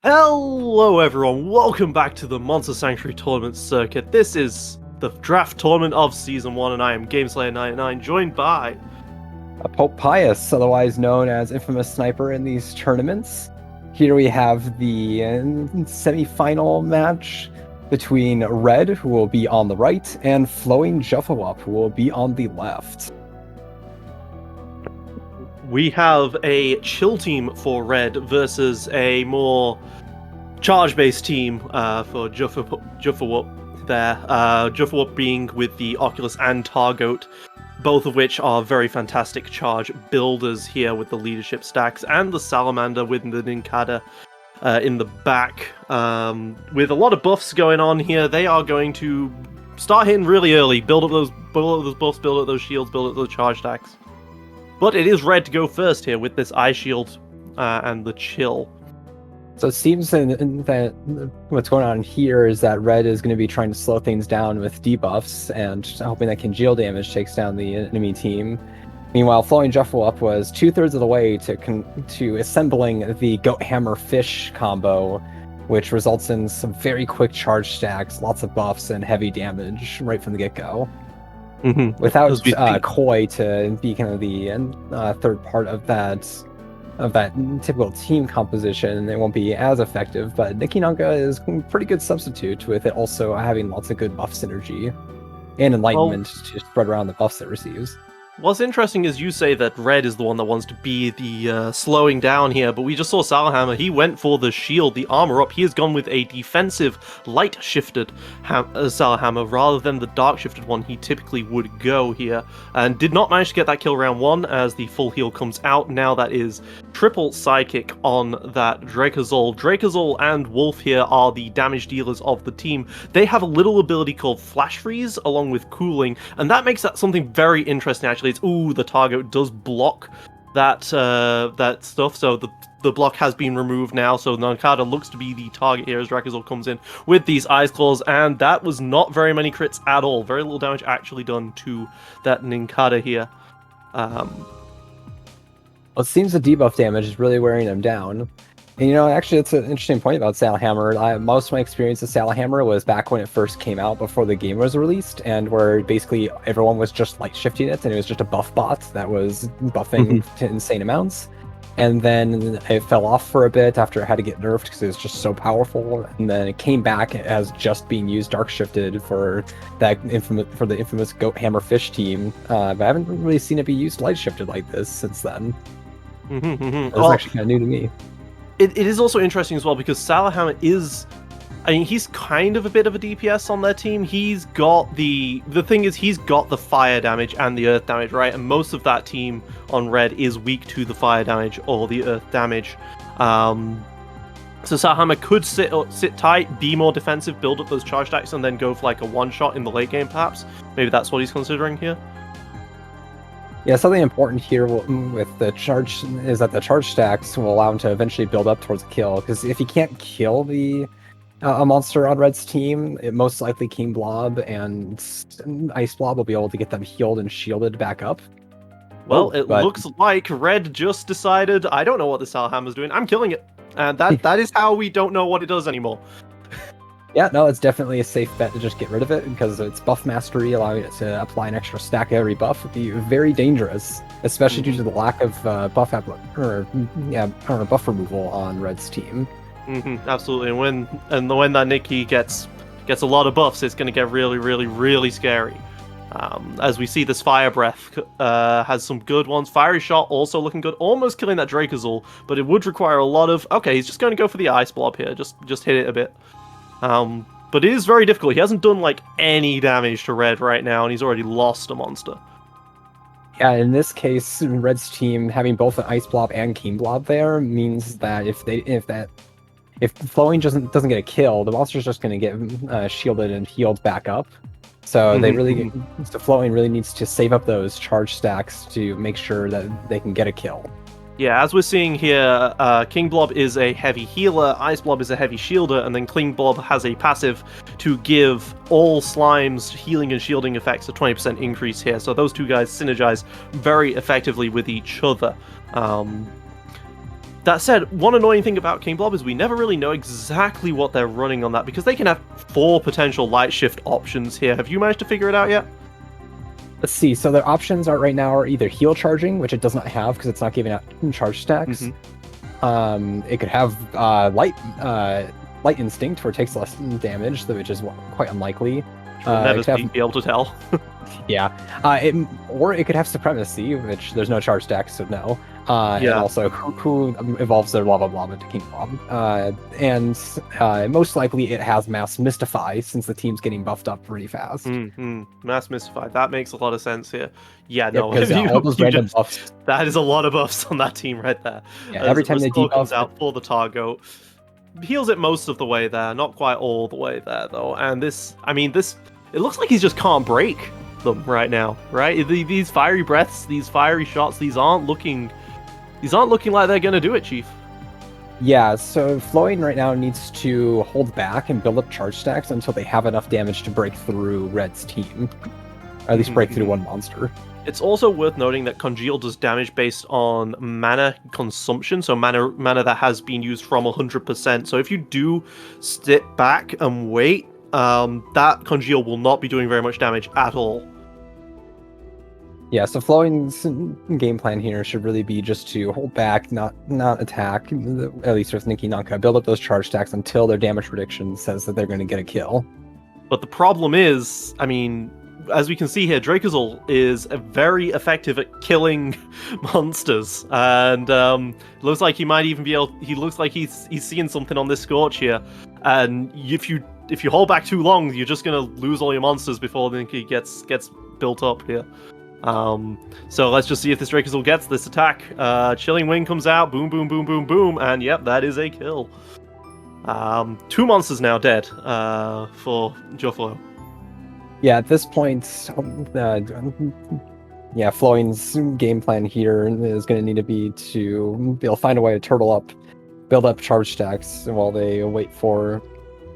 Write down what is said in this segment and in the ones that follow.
Hello everyone, welcome back to the Monster Sanctuary Tournament Circuit. This is the draft tournament of Season 1 and I am GameSlayer99, joined by... Pope Pius, otherwise known as Infamous Sniper in these tournaments. Here we have the semi-final match between Red, who will be on the right, and FlowingJuffowup, who will be on the left. We have a chill team for Red versus a more charge-based team for Juffowup there. Juffowup being with the Oculus and Targoat, both of which are very fantastic charge builders here with the leadership stacks, and the Salamander with the Ninkada in the back. With a lot of buffs going on here, they are going to start hitting really early, build up those buffs, build up those shields, build up those charge stacks. But it is Red to go first here with this Eye Shield and the Chill. So it seems that what's going on here is that Red is going to be trying to slow things down with debuffs and hoping that congeal damage takes down the enemy team. Meanwhile, FlowingJuffowup was 2/3 of the way to assembling the Goat Hammer Fish combo, which results in some very quick charge stacks, lots of buffs, and heavy damage right from the get-go. Mm-hmm. Without Koi to be kind of the third part of that typical team composition, it won't be as effective, but Nikinanga is a pretty good substitute, with it also having lots of good buff synergy and enlightenment to spread around the buffs it receives. What's interesting is you say that Red is the one that wants to be the slowing down here, but we just saw Salahammer. He went for the shield, the armor up. He has gone with a defensive, light-shifted Salahammer rather than the dark-shifted one he typically would go here, and did not manage to get that kill round one as the full heal comes out. Now that is triple psychic on that Drakazol. Drakazol and Wolf here are the damage dealers of the team. They have a little ability called Flash Freeze along with Cooling, and that makes that something very interesting actually. It's, the target does block that stuff, so the block has been removed now, so Ninkada looks to be the target here as Drakazol comes in with these Ice Claws, and that was not very many crits at all. Very little damage actually done to that Ninkada here. Well, it seems the debuff damage is really wearing them down. And, actually, that's an interesting point about Salahammer. Most of my experience with Salahammer was back when it first came out, before the game was released, and where basically everyone was just light shifting it, and it was just a buff bot that was buffing to insane amounts. And then it fell off for a bit after it had to get nerfed because it was just so powerful, and then it came back as just being used dark shifted for the infamous Goat Hammer Fish team. But I haven't really seen it be used light shifted like this since then. It was actually kind of new to me. It is also interesting as well because Salahammer is, he's kind of a bit of a DPS on their team. He's got the thing is he's got the fire damage and the earth damage, right? And most of that team on Red is weak to the fire damage or the earth damage. So Salahammer could sit tight, be more defensive, build up those charge stacks, and then go for like a one-shot in the late game, perhaps. Maybe that's what he's considering here. Yeah, something important here with the charge is that the charge stacks will allow him to eventually build up towards a kill. Because if he can't kill a monster on Red's team, it most likely King Blob and Ice Blob will be able to get them healed and shielded back up. Well, looks like Red just decided, I don't know what the Salahammer's doing, I'm killing it. And that is how we don't know what it does anymore. Yeah, no, it's definitely a safe bet to just get rid of it, because its buff mastery, allowing it to apply an extra stack every buff, would be very dangerous, especially due to the lack of buff removal on Red's team. Absolutely, and when that Nikki gets a lot of buffs, it's going to get really, really, really scary. As we see, this Fire Breath has some good ones. Fiery Shot also looking good, almost killing that Drakazol, but it would require a lot of... Okay, he's just going to go for the Ice Blob here, just hit it a bit. But it is very difficult. He hasn't done like any damage to Red right now, and he's already lost a monster. Yeah, in this case, Red's team having both an Ice Blob and King Blob there means that if Flowing doesn't get a kill, the monster's just going to get shielded and healed back up. So Flowing really needs to save up those charge stacks to make sure that they can get a kill. Yeah, as we're seeing here, King Blob is a heavy healer, Ice Blob is a heavy shielder, and then King Blob has a passive to give all slimes healing and shielding effects a 20% increase here. So those two guys synergize very effectively with each other. That said, one annoying thing about King Blob is we never really know exactly what they're running on that, because they can have 4 potential light shift options here. Have you managed to figure it out yet? Let's see. So their options are right now are either heal charging, which it does not have because it's not giving out charge stacks. It could have light instinct, where it takes less damage, which is quite unlikely. We'll never be able to tell. Yeah. Or it could have supremacy, which there's no charge stack, so no. And also who evolves their lava blob into King Blob. And most likely it has Mass Mystify, since the team's getting buffed up pretty fast. Mass Mystify. That makes a lot of sense here. Yeah, no. Because all those random buffs. That is a lot of buffs on that team right there. Yeah, every time they debuff comes out for the Targo. Heals it most of the way there, not quite all the way there though. And this, it looks like he just can't break them right now, right? These fiery breaths, these fiery shots, these aren't looking like they're gonna do it, Chief. Yeah, so Flowing right now needs to hold back and build up charge stacks until they have enough damage to break through Red's team. Or at least break through one monster. It's also worth noting that Congeal does damage based on mana consumption, so mana that has been used from 100%. So if you do sit back and wait, that Congeal will not be doing very much damage at all. Yeah, so Flowing's game plan here should really be just to hold back, not attack, at least with Ninki Nanka, build up those charge stacks until their damage prediction says that they're going to get a kill. But the problem is, as we can see here, Dracozolt is very effective at killing monsters, and looks like he might even be able. He looks like he's seeing something on this Scorch here, and if you hold back too long, you're just gonna lose all your monsters before Ninki gets built up here. So let's just see if this Dracozolt gets this attack. Chilling Wind comes out, boom, boom, boom, boom, boom, and yep, that is a kill. 2 monsters now dead for Juffowup. Yeah, at this point, Flowing's game plan here is going to need to be to find a way to turtle up, build up charge stacks while they wait for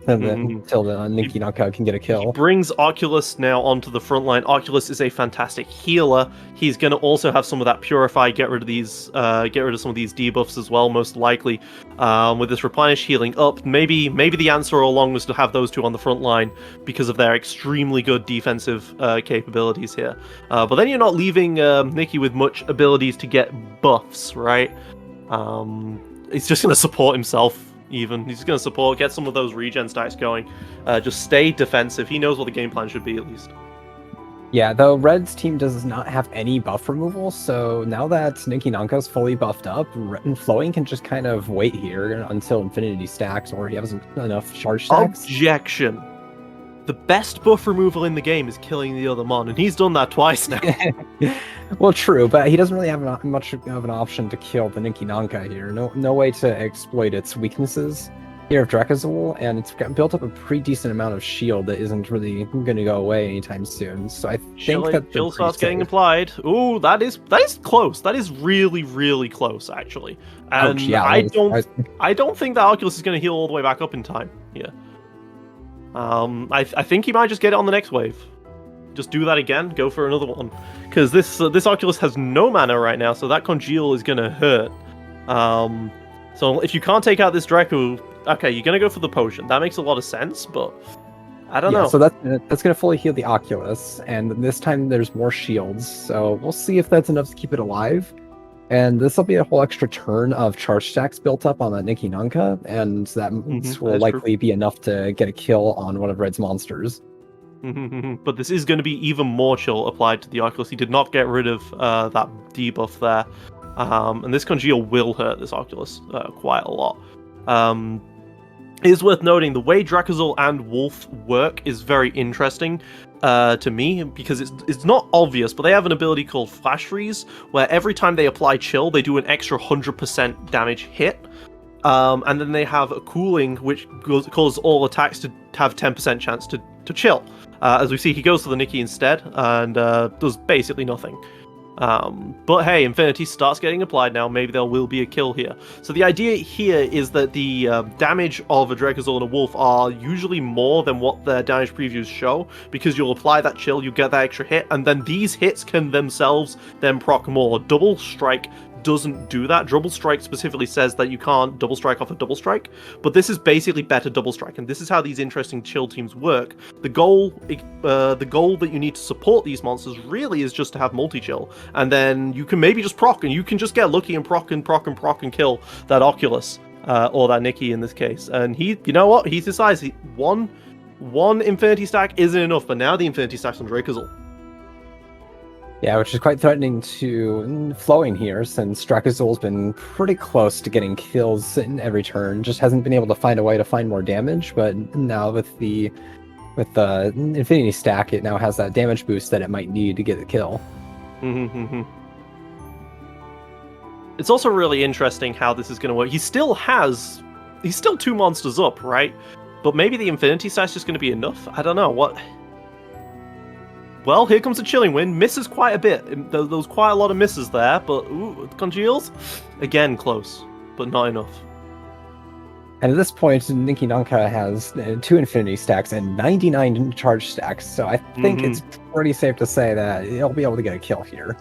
until the Ninki Nanka can get a kill. He brings Oculus now onto the front line. Oculus is a fantastic healer. He's going to also have some of that Purify, get rid of some of these debuffs as well, most likely. With this Replenish healing up, maybe the answer all along was to have those two on the front line because of their extremely good defensive capabilities here. But then you're not leaving Nikki with much abilities to get buffs, right? He's just going to support himself. He's going to support, get some of those regen stacks going. Just stay defensive. He knows what the game plan should be, at least. Yeah, though Red's team does not have any buff removal, so now that Ninki Nanka's fully buffed up, Flowing can just kind of wait here until Infinity stacks, or he has enough charge stacks. Objection! The best buff removal in the game is killing the other mon, and he's done that twice now. Well, true, but he doesn't really have much of an option to kill the Ninki Nanka here. No way to exploit its weaknesses here of Dracozolt, and it's built up a pretty decent amount of shield that isn't really going to go away anytime soon. So I think that shield starts getting applied. Ooh, that is close. That is really, really close, actually. And I don't think that Oculus is going to heal all the way back up in time. Yeah. I think he might just get it on the next wave. Just do that again, go for another one. Because this Oculus has no mana right now, so that Congeal is going to hurt. So if you can't take out this Draco, okay, you're going to go for the potion. That makes a lot of sense, but I don't know. So that's going to fully heal the Oculus, and this time there's more shields, so we'll see if that's enough to keep it alive. And this will be a whole extra turn of charge stacks built up on that Ninki Nanka, and that will likely be enough to get a kill on one of Red's monsters. But this is going to be even more chill applied to the Oculus. He did not get rid of that debuff there. And this Congeal will hurt this Oculus quite a lot. It is worth noting the way Dracozolt and Wolf work is very interesting to me, because it's not obvious, but they have an ability called Flash Freeze, where every time they apply chill, they do an extra 100% damage hit. And then they have a cooling, which causes all attacks to have 10% chance to chill. As we see, he goes to the Nikki instead, and does basically nothing. But hey, Infinity starts getting applied now. Maybe there will be a kill here. So the idea here is that the damage of a Dracozolt and a Wolf are usually more than what their damage previews show, because you'll apply that chill, you get that extra hit, and then these hits can themselves then proc more. Double strike doesn't do that. Double strike specifically says that you can't double strike off a double strike, but this is basically better double strike, and this is how these interesting chill teams work. The goal that you need to support these monsters really is just to have multi-chill, and then you can maybe just proc, and you can just get lucky and proc and proc and proc and kill that Oculus, or that Nikki in this case. And he, you know what? He decides one Infinity Stack isn't enough, but now the Infinity Stack's on Drakazul. Yeah, which is quite threatening to Flowing here, since Drakazul's been pretty close to getting kills in every turn. Just hasn't been able to find a way to find more damage, but now with the Infinity Stack, it now has that damage boost that it might need to get the kill. It's also really interesting how this is going to work. He's still 2 monsters up, right? But maybe the Infinity Stack's just going to be enough? I don't know. What? Well, here comes the Chilling Wind. Misses quite a bit. There was quite a lot of misses there, but congeals? Again, close, but not enough. And at this point, Nikki Nanka has 2 Infinity Stacks and 99 Charge Stacks, so I think it's pretty safe to say that he'll be able to get a kill here.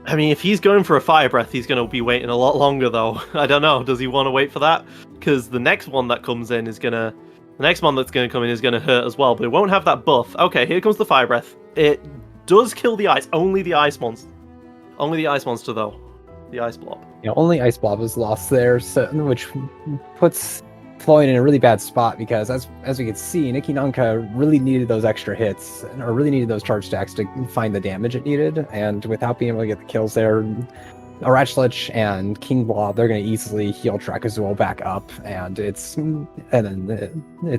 I mean, if he's going for a Fire Breath, he's going to be waiting a lot longer, though. I don't know. Does he want to wait for that? Because the next one that comes in is going to... The next one that's going to come in is going to hurt as well, but it won't have that buff. Okay, here comes the Fire Breath. It does kill the ice. Only the ice monster. Only the ice monster, though. The ice blob. Yeah, only Ice Blob is lost there, so, which puts Flowing in a really bad spot, because as we can see, Nikki Nanka really needed those extra hits, or really needed those charge stacks to find the damage it needed, and without being able to get the kills there, Arachlich and King Blob, they're going to easily heal Drakazul back up, and it's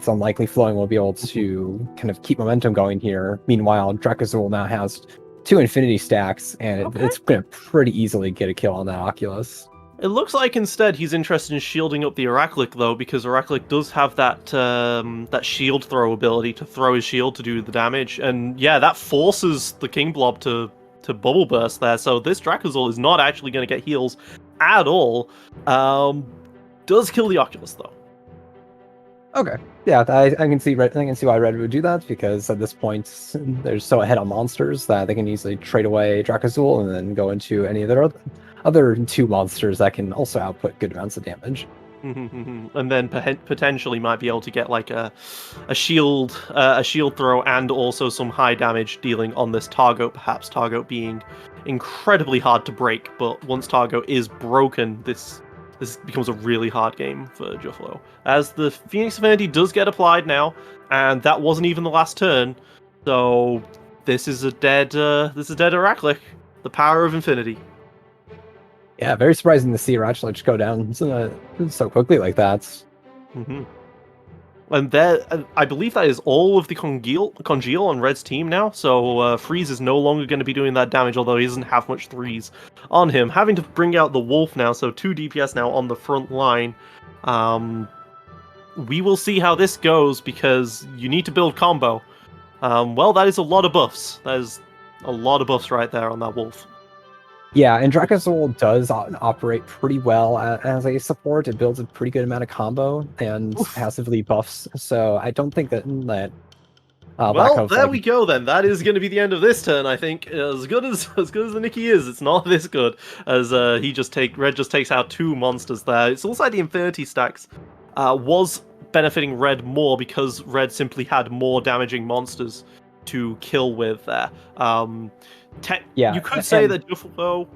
unlikely Flowing will be able to kind of keep momentum going here. Meanwhile, Drakazul now has 2 Infinity Stacks, and it's going to pretty easily get a kill on that Oculus. It looks like instead he's interested in shielding up the Arachlic, though, because Arachlic does have that that shield throw ability to throw his shield to do the damage, and yeah, that forces the King Blob to bubble burst there. So this Drakazul is not actually going to get heals at all. Does kill the Oculus though. Okay, yeah, I can see why Red would do that, because at this point they're so ahead on monsters that they can easily trade away Drakazul and then go into any of their other 2 monsters that can also output good amounts of damage. And then potentially might be able to get like a shield throw and also some high damage dealing on this Targo, perhaps Targo being incredibly hard to break, but once Targo is broken, this becomes a really hard game for Juffalo. As the Phoenix Affinity does get applied now, and that wasn't even the last turn, so this is a dead Arachlic. The power of infinity. Yeah, very surprising to see Arachlich go down so quickly like that. And there, I believe that is all of the congeal on Red's team now, so Freeze is no longer going to be doing that damage, although he doesn't have much threes on him. Having to bring out the Wolf now, so 2 DPS now on the front line. We will see how this goes, because you need to build combo. Well, that is a lot of buffs. That is a lot of buffs right there on that Wolf. Yeah, and Drakazul does operate pretty well as a support. It builds a pretty good amount of combo and passively buffs, so I don't think that... well, there we go then. That is going to be the end of this turn, I think. As good as the Nikki is, it's not this good, as Red just takes out 2 monsters there. It's also like the Infinity Stacks was benefiting Red more, because Red simply had more damaging monsters to kill with there. You could say that Juffalo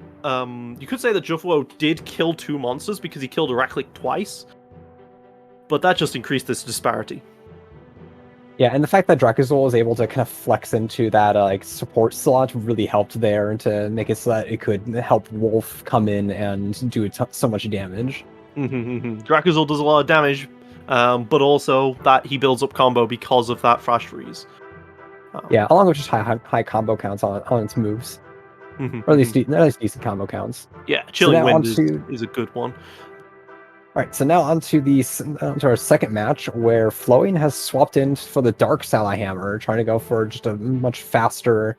did kill 2 monsters because he killed Arachlic twice, but that just increased this disparity. Yeah, and the fact that Drakazul was able to kind of flex into that support slot really helped there to make it so that it could help Wolf come in and do so much damage. Drakazul does a lot of damage, but also that he builds up combo because of that Flash Freeze. Yeah, along with just high combo counts on its moves. Or at least decent combo counts. Yeah, Chilling Wind is a good one. Alright, so now onto our second match, where Flowing has swapped in for the Dark Salahammer, trying to go for just a much faster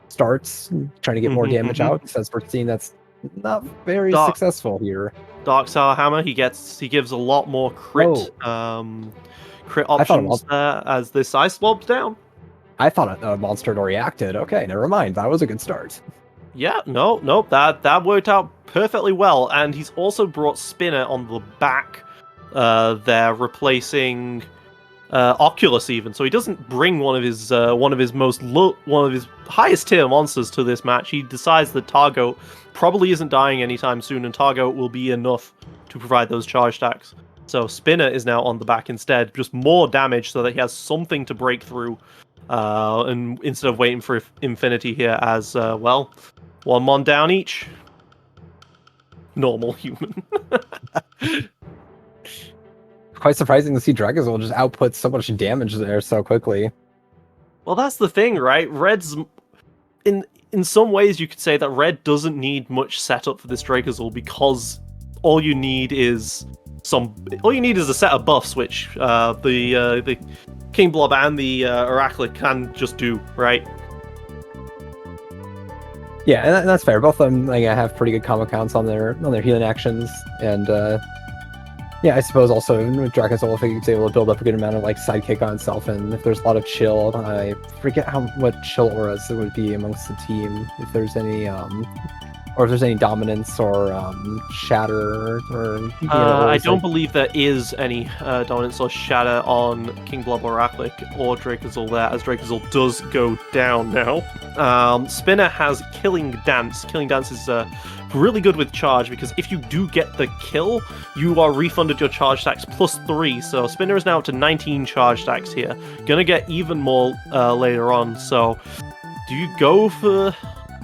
starts, trying to get more damage out, since we're seeing that's not very successful here. Dark Salahammer, he gives a lot more crit options there as this Ice Blob's down. I thought a monster had already acted. Okay, never mind. That was a good start. Yeah, nope, that worked out perfectly well, and he's also brought Spinner on the back there, replacing Oculus even. So he doesn't bring one of his highest tier monsters to this match. He decides that Targo probably isn't dying anytime soon, and Targo will be enough to provide those charge stacks. So Spinner is now on the back instead, just more damage so that he has something to break through, and instead of waiting for Infinity here as well. One mon down each. Normal human. Quite surprising to see Dragazol just output so much damage there so quickly. Well, that's the thing, right? Red's in some ways you could say that Red doesn't need much setup for this Dragazol because all you need is a set of buffs, which the King Blob and the Oraclic can just do, right? Yeah, and that's fair. Both of them have pretty good combo counts on their healing actions, and yeah, I suppose also with Dragazol, if he's able to build up a good amount of sidekick on itself, and if there's a lot of chill, I forget what chill auras it would be amongst the team. If there's any or if there's any dominance or shatter or I don't believe there is any dominance or shatter on King Blob or Oraclic or Dragazol there, as Dragazol does go down now. Spinner has Killing Dance. Killing Dance is really good with charge, because if you do get the kill, you are refunded your charge stacks +3. So Spinner is now up to 19 charge stacks here. Gonna get even more later on. So do you go for...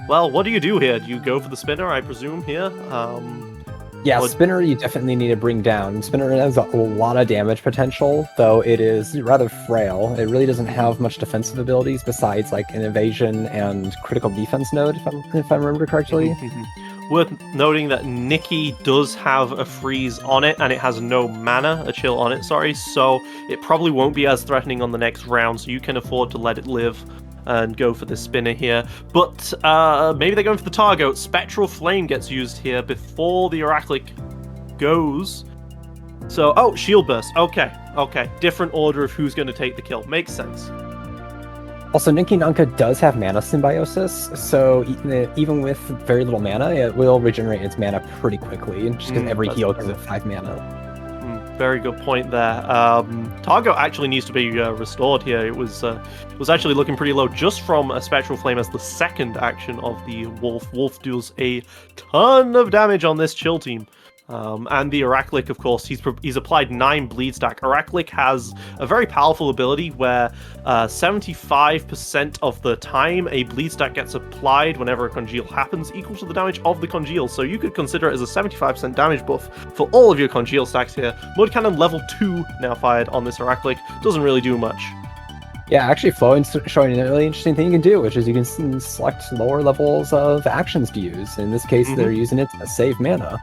Well, what do you do here? Do you go for the Spinner, I presume, here? Yeah, Spinner you definitely need to bring down. Spinner has a lot of damage potential, though it is rather frail. It really doesn't have much defensive abilities besides an evasion and critical defense node, if I remember correctly. Worth noting that Nikki does have a freeze on it, and it has no mana, a chill on it, sorry, so it probably won't be as threatening on the next round, so you can afford to let it live and go for the Spinner here. But maybe they're going for the Targo. Spectral Flame gets used here before the Oraclic goes. So, oh, Shield Burst. Okay. Different order of who's going to take the kill. Makes sense. Also, Ninki Nanka does have mana symbiosis, so even with very little mana, it will regenerate its mana pretty quickly, just because every heal gives it 5 mana. Very good point there. Targo actually needs to be restored here. It was actually looking pretty low just from a Spectral Flame as the second action of the Wolf. Wolf deals a ton of damage on this chill team. And the Oraclic, of course, he's applied 9 bleed stack. Oraclic has a very powerful ability where 75% of the time a bleed stack gets applied whenever a congeal happens equal to the damage of the congeal. So you could consider it as a 75% damage buff for all of your congeal stacks here. Mud Cannon level 2 now fired on this Oraclic. Doesn't really do much. Yeah, actually, Flowing's showing a really interesting thing you can do, which is you can select lower levels of actions to use. In this case, they're using it to save mana.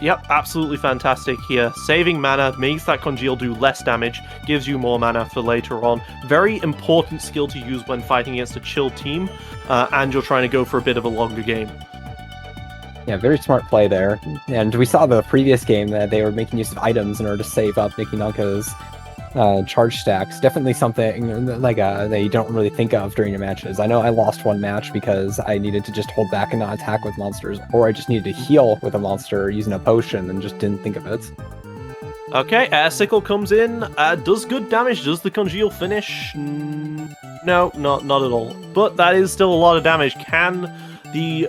Yep, absolutely fantastic here. Saving mana makes that congeal do less damage, gives you more mana for later on. Very important skill to use when fighting against a chill team, and you're trying to go for a bit of a longer game. Yeah, very smart play there. And we saw the previous game that they were making use of items in order to save up Nikki Nanka's charge stacks. Definitely something that you don't really think of during your matches. I know I lost one match because I needed to just hold back and not attack with monsters, or I just needed to heal with a monster using a potion and just didn't think of it. Okay, Sickle comes in, does good damage. Does the congeal finish? No, not at all. But that is still a lot of damage. Can the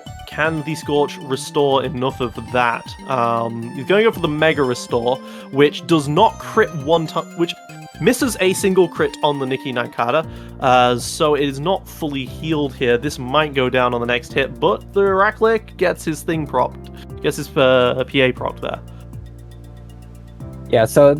Scorch restore enough of that? He's going to go for the Mega Restore, which does not crit one time, which misses a single crit on the Nikki Nankata, so it is not fully healed here. This might go down on the next hit, but the Oraclic gets his thing propped. Gets his PA propped there. Yeah, so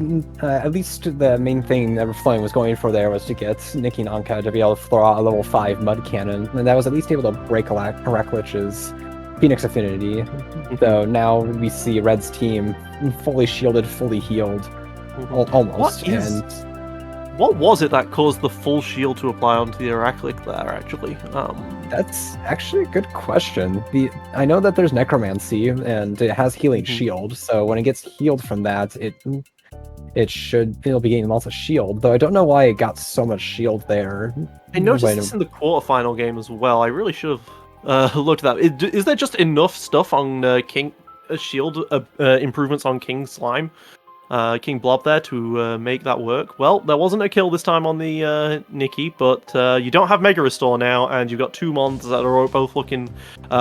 at least the main thing that Flowing was going for there was to get Nikki Nanka to be able to throw out a level 5 Mud Cannon, and that was at least able to break Oraclich's Phoenix Affinity. So now we see Red's team fully shielded, fully healed, almost. What was it that caused the full shield to apply onto the Oraclic there, actually? That's actually a good question. I know that there's Necromancy, and it has Healing Shield, so when it gets healed from that, it'll be getting lots of shield, though I don't know why it got so much shield there. I noticed this in the quarterfinal game as well. I really should have looked at that. Is there just enough stuff on King Shield improvements on King Slime, King Blob there to make that work? Well, there wasn't a kill this time on the Nikki, but you don't have Mega Restore now, and you've got two mons that are both looking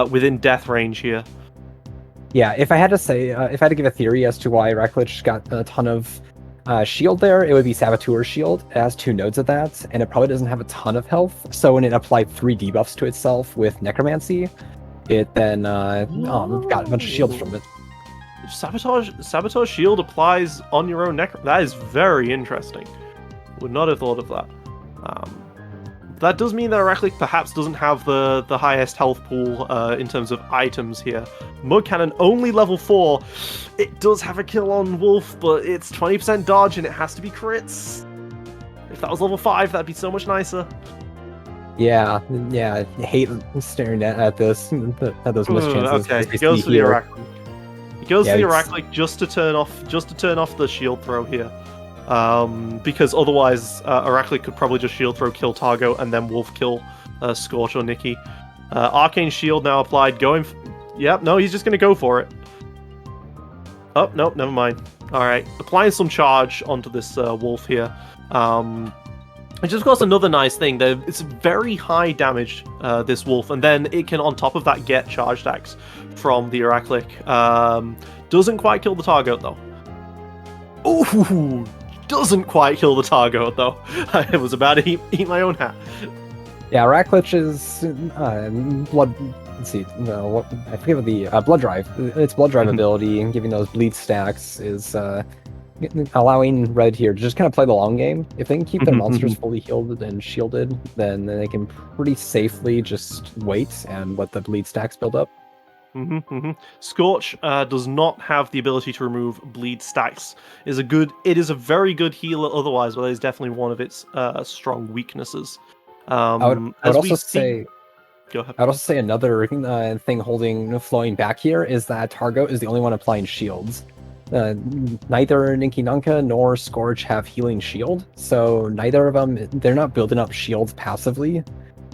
within death range here. Yeah, if I had to say, if I had to give a theory as to why Recklich got a ton of shield there, it would be Saboteur's Shield. It has 2 nodes of that, and it probably doesn't have a ton of health. So when it applied 3 debuffs to itself with Necromancy, it then got a bunch of shields from it. Sabotage Shield applies on your own That is very interesting. Would not have thought of that. That does mean that Heraclic perhaps doesn't have the highest health pool in terms of items here. Mud Cannon only level 4. It does have a kill on Wolf, but it's 20% dodge and it has to be crits. If that was level 5, that'd be so much nicer. Yeah, I hate staring at this, at those missed chances. Okay, he goes for the Heraclic. He goes for the Heraclic just to turn off the shield throw here. Because otherwise Heraclic could probably just shield throw, kill Targo, and then Wolf kill Scorch or Nikki. Arcane Shield now applied, yep, no, he's just going to go for it. Oh, no, never mind. Alright, applying some charge onto this Wolf here. Which is, of course, another nice thing. It's very high damage, this Wolf, and then it can, on top of that, get charge stacks from the Heraclic. Doesn't quite kill the Targo, though. Ooh! Doesn't quite kill the Targo, though. I was about to eat my own hat. Yeah, Racklich is blood. Let's see. No, I forget what the blood drive. Its blood drive ability, and giving those bleed stacks, is allowing Red here to just kind of play the long game. If they can keep their monsters fully healed and shielded, then they can pretty safely just wait and let the bleed stacks build up. Scorch does not have the ability to remove bleed stacks. It is a very good healer otherwise, but it is definitely one of its strong weaknesses. I would also say another thing holding Flowing back here is that Targo is the only one applying shields. Neither Ninki Nunka nor Scorch have healing shield, so neither of them, they're not building up shields passively.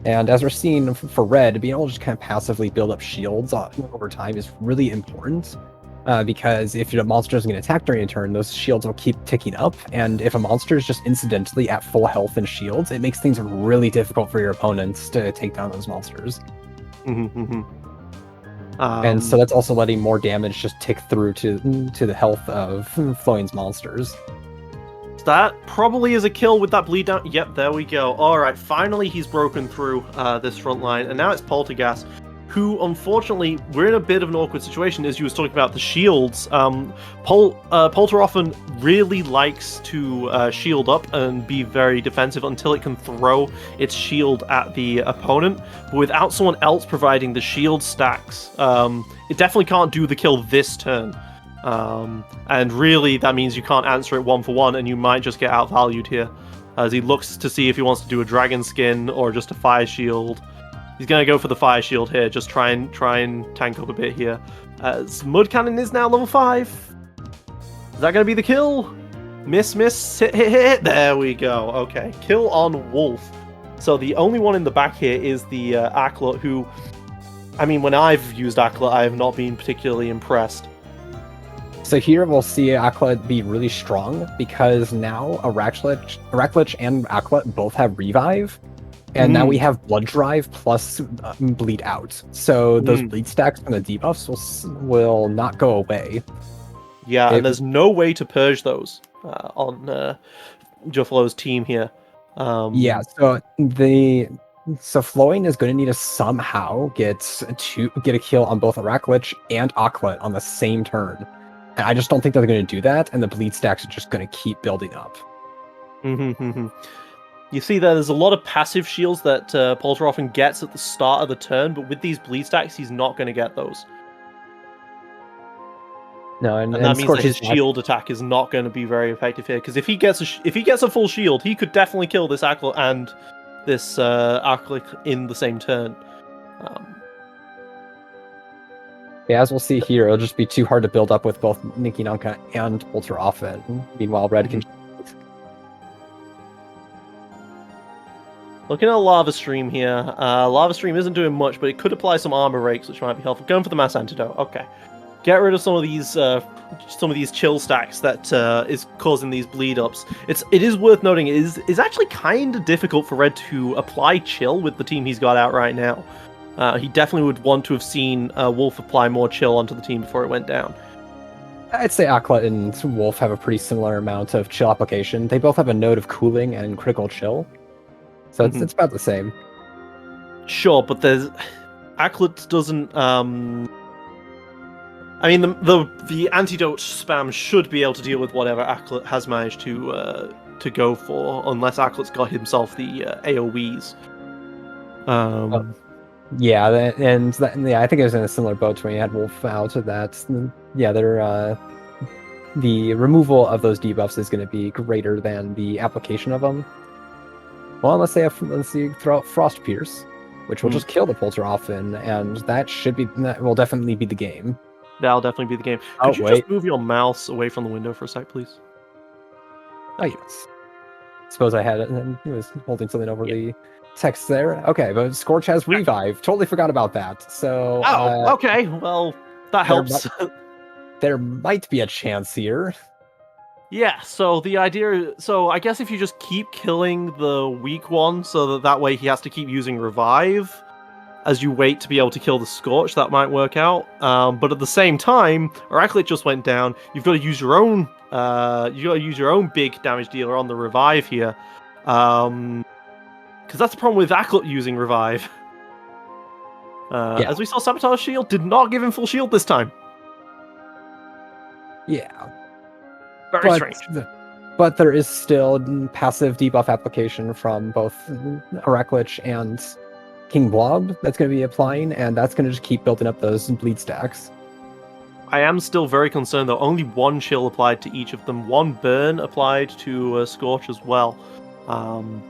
And as we're seeing for Red, being able to just kind of passively build up shields over time is really important. Because if your monster is going to attack during a turn, those shields will keep ticking up. And if a monster is just incidentally at full health and shields, it makes things really difficult for your opponents to take down those monsters. And so that's also letting more damage just tick through to the health of Flowing's monsters. That probably is a kill with that bleed down. Yep, there we go. Alright, finally he's broken through this front line, and now it's Poltergast, who, unfortunately, we're in a bit of an awkward situation, as you was talking about the shields. Polter often really likes to shield up and be very defensive until it can throw its shield at the opponent, but without someone else providing the shield stacks, it definitely can't do the kill this turn. And really, that means you can't answer it 1-for-1, and you might just get outvalued here, as he looks to see if he wants to do a dragon skin or just a fire shield. He's gonna go for the fire shield here, just try and tank up a bit here. As Mud Cannon is now level 5. Is that gonna be the kill? Miss, hit. There we go. Okay, kill on Wolf. So the only one in the back here is the Aklet, who, I mean, when I've used Aklet, I have not been particularly impressed. So here we'll see Aklet be really strong, because now Raklich and Aklet both have Revive, and now we have Blood Drive plus Bleed Out. So those bleed stacks from the debuffs will not go away. Yeah, and there's no way to purge those on Juffow's team here. Yeah, so Flowing is going to need to somehow get a kill on both Raklich and Aklet on the same turn. And I just don't think they're going to do that, and the bleed stacks are just going to keep building up. You see there's a lot of passive shields that Polter often gets at the start of the turn, but with these bleed stacks, he's not going to get those. No, and that means that his shield attack is not going to be very effective here, because if he gets a full shield, he could definitely kill this Aklet and this Aklet in the same turn. Yeah, as we'll see here, it'll just be too hard to build up with both Ninki Nunka and Polter often. Meanwhile, Red can... Looking at Lava Stream here. Lava Stream isn't doing much, but it could apply some armor rakes, which might be helpful. Going for the mass antidote. Okay. Get rid of some of these chill stacks that is causing these bleed ups. It is worth noting it is actually kind of difficult for Red to apply chill with the team he's got out right now. He definitely would want to have seen Wolf apply more chill onto the team before it went down. I'd say Akla and Wolf have a pretty similar amount of chill application. They both have a node of cooling and critical chill. So it's about the same. Sure, but there's Aklet doesn't I mean the antidote spam should be able to deal with whatever Aklet has managed to go for, unless Aklet's got himself the AoEs. Yeah, I think it was in a similar boat when you had Wolf out. The removal of those debuffs is going to be greater than the application of them. Well, unless you throw out Frost Pierce, which will just kill the Polterhoffen, and that will definitely be the game. That'll definitely be the game. Could you just move your mouse away from the window for a sec, please? Oh yes. Suppose I had it, and he was holding something over the text there. Okay, but Scorch has revive. Totally forgot about that. So. Okay. Well, that helps. There might be a chance here. Yeah, so the idea... So I guess if you just keep killing the weak one, so that way he has to keep using Revive as you wait to be able to kill the Scorch, that might work out. But at the same time, Araclit just went down. You've got to use your own... big damage dealer on the Revive here. Because that's the problem with Aklet using Revive. As we saw, Sabotage Shield did not give him full shield this time. Yeah. Very strange. But there is still passive debuff application from both Araclich and King Blob that's going to be applying, and that's going to just keep building up those bleed stacks. I am still very concerned though. Only one chill applied to each of them. One burn applied to Scorch as well. I'm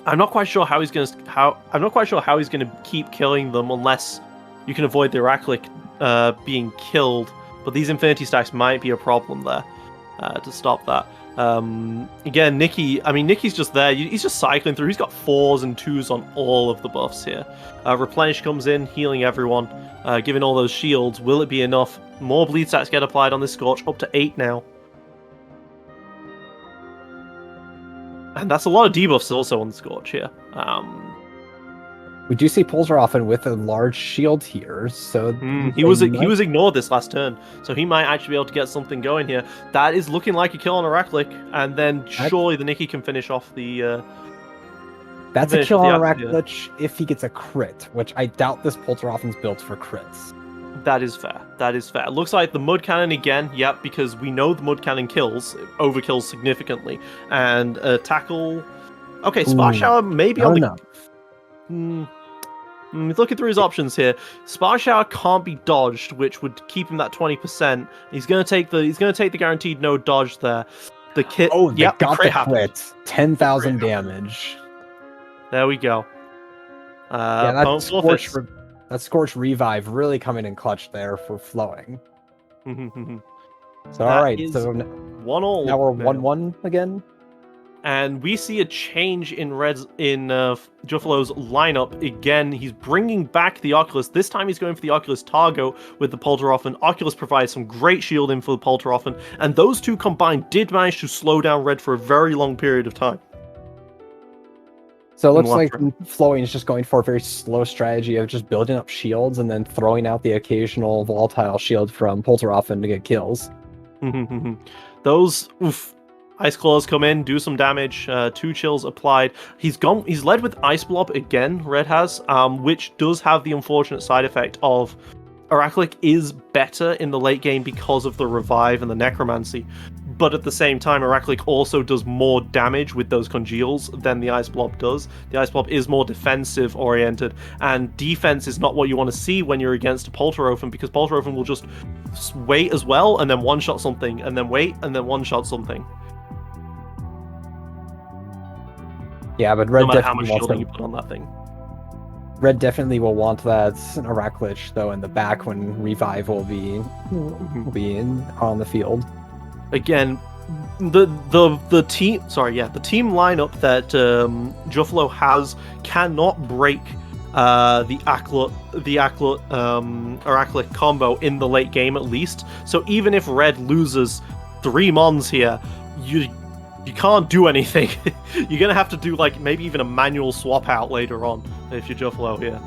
not quite sure how he's going to keep killing them unless you can avoid the Araclic being killed. But these Infinity Stacks might be a problem there to stop that. Again, Nicky's just there. He's just cycling through. He's got 4s and 2s on all of the buffs here. Replenish comes in, healing everyone, giving all those shields. Will it be enough? More bleed stacks get applied on this Scorch, up to 8 now. And that's a lot of debuffs also on the Scorch here. We do see Polterhoffen with a large shield here, so he was ignored this last turn, so he might actually be able to get something going here. That is looking like a kill on Araclic, and then surely the Nicky can finish off the. That's a kill on Araclic if he gets a crit, which I doubt this Polterhoffen's built for crits. That is fair. That is fair. It looks like the Mud Cannon again. Yep, because we know the Mud Cannon kills, it overkills significantly, and tackle. Okay, Spark Shower maybe on the. Looking through his options here, Spark Shower can't be dodged, which would keep him that 20%. He's gonna take the guaranteed no dodge there. The kit. Oh, they got the crit. 10,000 damage. There we go. That Scorch revive really coming in clutch there for Flowing. So all right, so 1-1. Now we're 1-1 again. And we see a change in Juffalo's lineup again. He's bringing back the Oculus. This time he's going for the Oculus Targo with the Polterhoffen. Oculus provides some great shielding for the Polterhoffen, and those two combined did manage to slow down Red for a very long period of time. So it looks like Flowing is just going for a very slow strategy of just building up shields and then throwing out the occasional volatile shield from Polterhoffen to get kills. Those Ice Claws come in, do some damage, 2 chills applied. He's led with Ice Blob again, Red has, which does have the unfortunate side effect of Araclic is better in the late game because of the Revive and the Necromancy. But at the same time, Araclic also does more damage with those congeals than the Ice Blob does. The Ice Blob is more defensive oriented, and defense is not what you want to see when you're against a Polterhoffen, because Polterhoffen will just wait as well, and then one-shot something, and then wait, and then one-shot something. Yeah, but Red no matter definitely how much shielding you put on that thing. Red definitely will want that Araclich though in the back when Revive will be on the field. Again, the team, the team lineup that Juffalo has cannot break the Araclic combo in the late game at least. So even if Red loses 3 Mons here, you can't do anything. You're gonna have to do like maybe even a manual swap out later on if you're Juffalo here.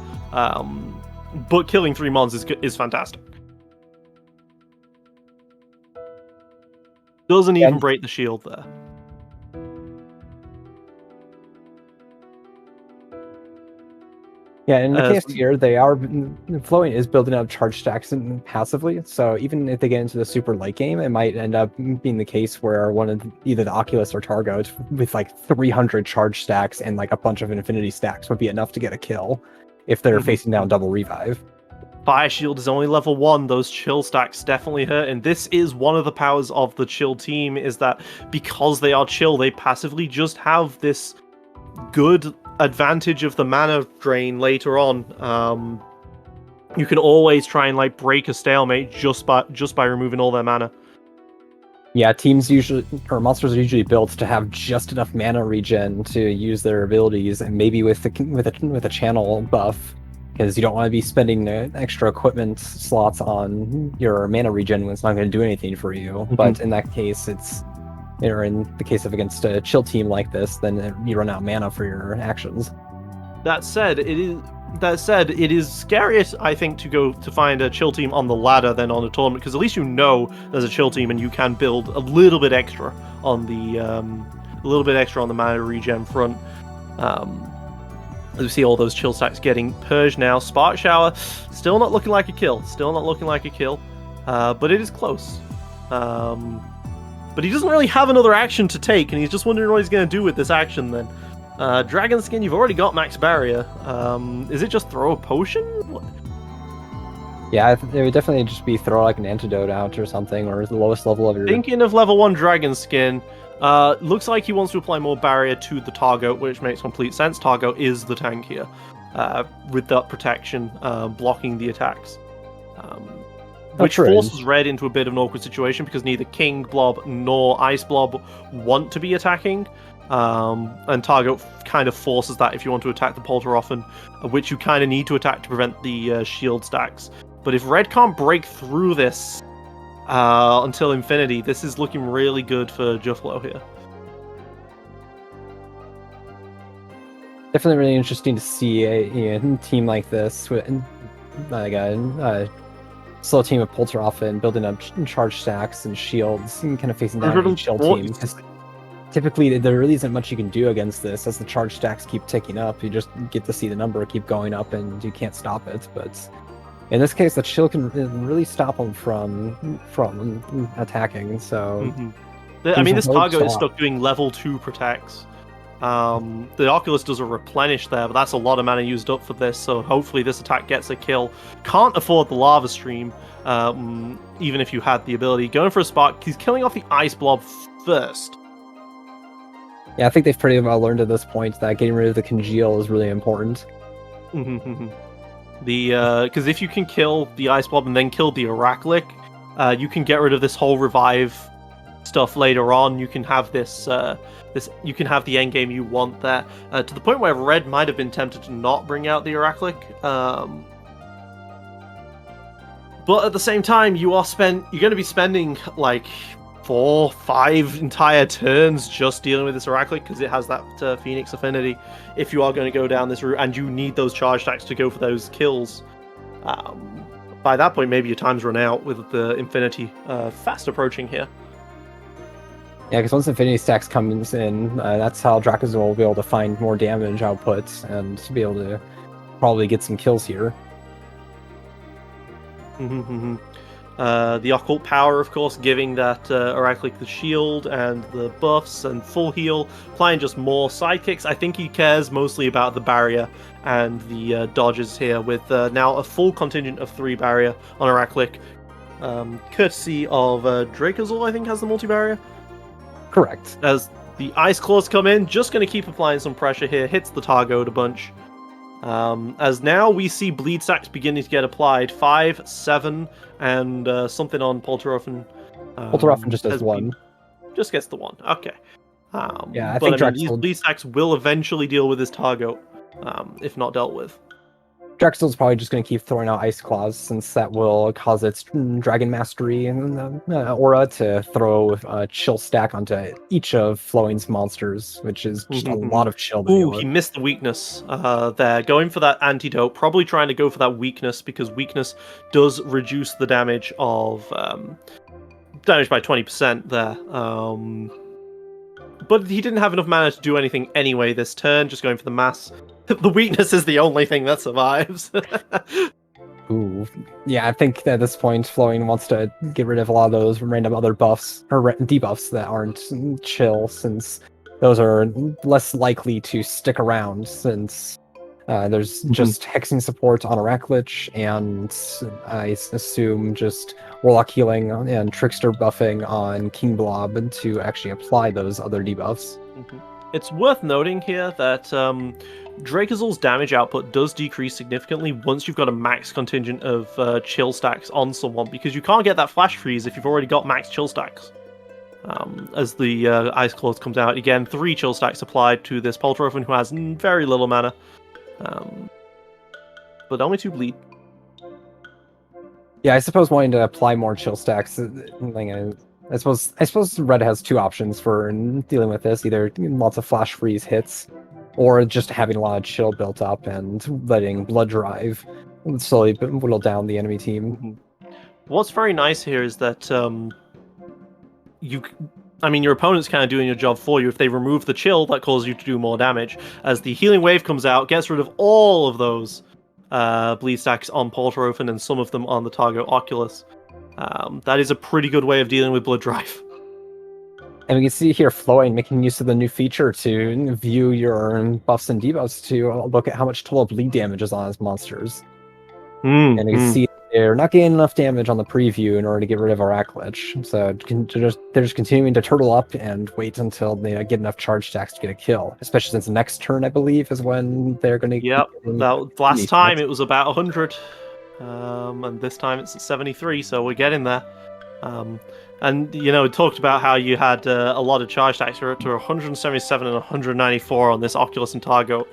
But killing 3 Mons is fantastic. Doesn't even break the shield there. Yeah, in the case here, Flowing is building up charge stacks passively, so even if they get into the super late game, it might end up being the case where either the Oculus or Targo with like 300 charge stacks and like a bunch of infinity stacks would be enough to get a kill if they're facing down double revive. Fire Shield is only level 1, those chill stacks definitely hurt, and this is one of the powers of the chill team, is that because they are chill, they passively just have this good advantage of the mana drain later on. You can always try and like break a stalemate just by removing all their mana. Yeah, monsters are usually built to have just enough mana regen to use their abilities, and maybe with a channel buff, because you don't want to be spending extra equipment slots on your mana regen when it's not going to do anything for you. But in that case, or in the case of against a chill team like this, then you run out of mana for your actions. That said, it is scarier, I think, to go to find a chill team on the ladder than on a tournament, because at least you know there's a chill team and you can build a little bit extra on the mana regen front. We see all those chill stacks getting purged now. Spark Shower, still not looking like a kill. But it is close. But he doesn't really have another action to take, and he's just wondering what he's going to do with this action then. Dragon Skin, you've already got max barrier. Is it just throw a potion? What? Yeah, it would definitely just be throw like an antidote out or something, or the lowest level of your... Thinking of level 1 Dragon Skin, looks like he wants to apply more barrier to the Targo, which makes complete sense. Targo is the tank here, with that protection, blocking the attacks. Which forces Red into a bit of an awkward situation, because neither King Blob nor Ice Blob want to be attacking. And Targo kind of forces that if you want to attack the Polteroffen, which you kind of need to attack to prevent the shield stacks. But if Red can't break through this until infinity, this is looking really good for Juffalo here. Definitely really interesting to see a team like this with like a slow team of Polteroffen building up charge stacks and shields and kind of facing down a chill team. Typically, there really isn't much you can do against this. As the charge stacks keep ticking up, you just get to see the number keep going up, and you can't stop it. But in this case, the chill can really stop them from attacking. So, I mean, this Targo is stuck doing level 2 protects. The Oculus does a replenish there, but that's a lot of mana used up for this, so hopefully this attack gets a kill. Can't afford the Lava Stream, even if you had the ability. Going for a spark, he's killing off the Ice Blob first. Yeah, I think they've pretty well learned at this point that getting rid of the Congeal is really important. Because if you can kill the Ice Blob and then kill the Araclic, you can get rid of this whole revive stuff later on. You can have you can have the end game you want there, to the point where Red might have been tempted to not bring out the Araclic. But at the same time, you're going to be spending like 4-5 entire turns just dealing with this Araclic, because it has that Phoenix affinity, if you are going to go down this route, and you need those charge stacks to go for those kills. By that point, maybe your time's run out with the Infinity fast approaching here. Yeah, because once Infinity Stacks comes in, that's how Drakazor will be able to find more damage output and be able to probably get some kills here. The Occult Power, of course, giving that Araclic the shield and the buffs and full heal, applying just more sidekicks. I think he cares mostly about the barrier and the dodges here, with now a full contingent of 3 barrier on Araclic, courtesy of Drakazor, I think, has the multi-barrier. Correct. As the Ice Claws come in, just going to keep applying some pressure here, hits the Targo a bunch. As now we see bleed stacks beginning to get applied, 5, 7, and something on Polteroffen. Polteroffen just has 1. Just gets the 1. Okay. Yeah, I but think I mean, these Drexel. bleed stacks will eventually deal with this target, if not dealt with. Drexel's probably just going to keep throwing out Ice Claws since that will cause its Dragon Mastery and aura to throw a chill stack onto each of Flowing's monsters, which is just a lot of chill to Ooh, deal he with. missed the weakness there. Going for that antidote, probably trying to go for that weakness because weakness does reduce the damage of damage by 20% there. But he didn't have enough mana to do anything anyway this turn, just going for the mass. The weakness is the only thing that survives. Ooh, yeah, I think at this point, Flowing wants to get rid of a lot of those random other buffs or debuffs that aren't chill, since those are less likely to stick around. Since there's just hexing support on Arachlich, and I assume just Warlock healing and Trickster buffing on King Blob to actually apply those other debuffs. It's worth noting here that Drakazul's damage output does decrease significantly once you've got a max contingent of chill stacks on someone, because you can't get that flash freeze if you've already got max chill stacks. As the Ice Claws comes out, again, 3 chill stacks applied to this Poltrofen who has very little mana. But only 2 bleed. Yeah, I suppose wanting to apply more chill stacks. I suppose Red has 2 options for dealing with this: either lots of flash freeze hits, or just having a lot of chill built up and letting Blood Drive slowly whittle down the enemy team. What's very nice here is that your opponent's kind of doing your job for you. If they remove the chill, that causes you to do more damage. As the healing wave comes out, gets rid of all of those bleed stacks on Poltrofen and some of them on the Targo Oculus. That is a pretty good way of dealing with Blood Drive. And we can see here Flowing making use of the new feature to view your buffs and debuffs to look at how much total bleed damage is on his monsters. And you can see they're not getting enough damage on the preview in order to get rid of Arachlich. So they're just continuing to turtle up and wait until they get enough charge stacks to get a kill. Especially since next turn, I believe, is when they're going to. Yep. Last time it was about 100. And this time it's at 73, so we're getting there. And we talked about how you had a lot of charge stacks. You're up to 177 and 194 on this Oculus and Targo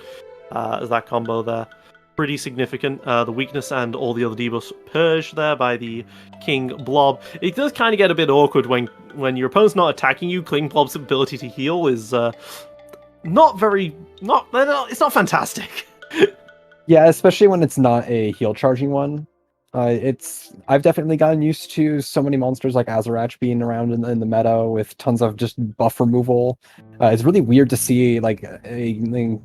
as that combo there. Pretty significant. The weakness and all the other debuffs purged there by the King Blob. It does kind of get a bit awkward when your opponent's not attacking you. King Blob's ability to heal is it's not fantastic. Yeah, especially when it's not a heal charging one. I've definitely gotten used to so many monsters like Azarach being around in the meta with tons of just buff removal. It's really weird to see like a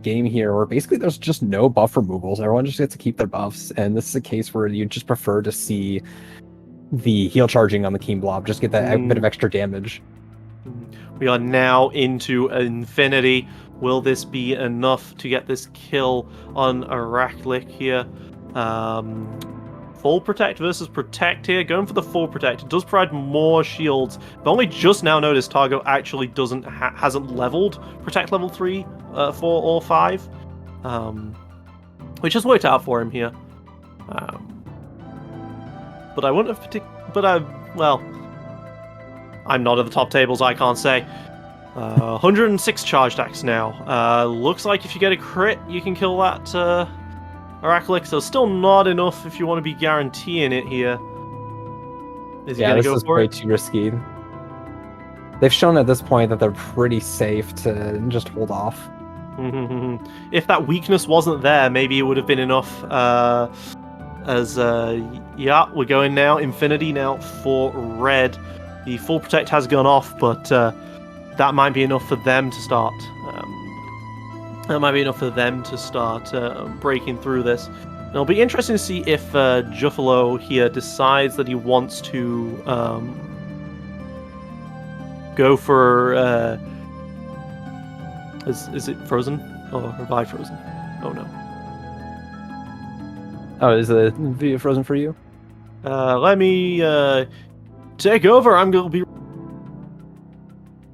game here where basically there's just no buff removals. Everyone just gets to keep their buffs, and this is a case where you just prefer to see the heal charging on the King Blob, just get that bit of extra damage. We are now into Infinity. Will this be enough to get this kill on Arachlich here? Full Protect versus Protect here. Going for the Full Protect. It does provide more shields. I've only just now noticed Targo actually hasn't leveled Protect level 3, 4, or 5. Which has worked out for him here. But I wouldn't have I'm not at the top tables, I can't say. 106 charge stacks now. Looks like if you get a crit, you can kill that Arachlich, so still not enough if you want to be guaranteeing it here. Is he gonna go for it? This is way too risky. They've shown at this point that they're pretty safe to just hold off. If that weakness wasn't there, maybe it would have been enough. Yeah, we're going now. Infinity now for Red. The Full Protect has gone off, but that might be enough for them to start. Breaking through this. It'll be interesting to see if Juffalo here decides that he wants to go for. Is it Frozen or Revive Frozen? Oh no. Oh, is the video frozen for you? Let me take over. I'm gonna be.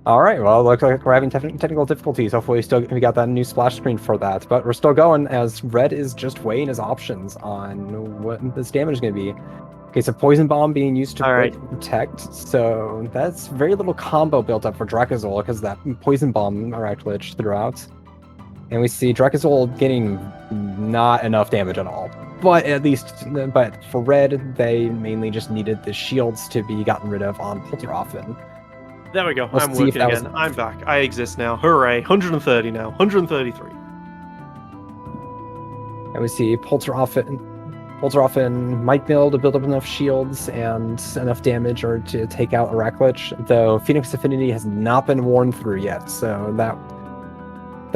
All right, well, it looks like we're having technical difficulties. Hopefully we got that new splash screen for that. But we're still going as Red is just weighing his options on what this damage is going to be. Okay, so Poison Bomb being used to All right. protect, so that's very little combo built up for Drakazol because that Poison Bomb Araklich threw out. And we see Drakazol getting not enough damage at all. But but for red, they mainly just needed the shields to be gotten rid of on Polteroffen. There we go. Let's I'm see if working that was again. enough. I'm back. I exist now. Hooray. 130 now. 133. And we see Polteroffen might be able to build up enough shields and enough damage or to take out Araklich, though Phoenix Affinity has not been worn through yet, so that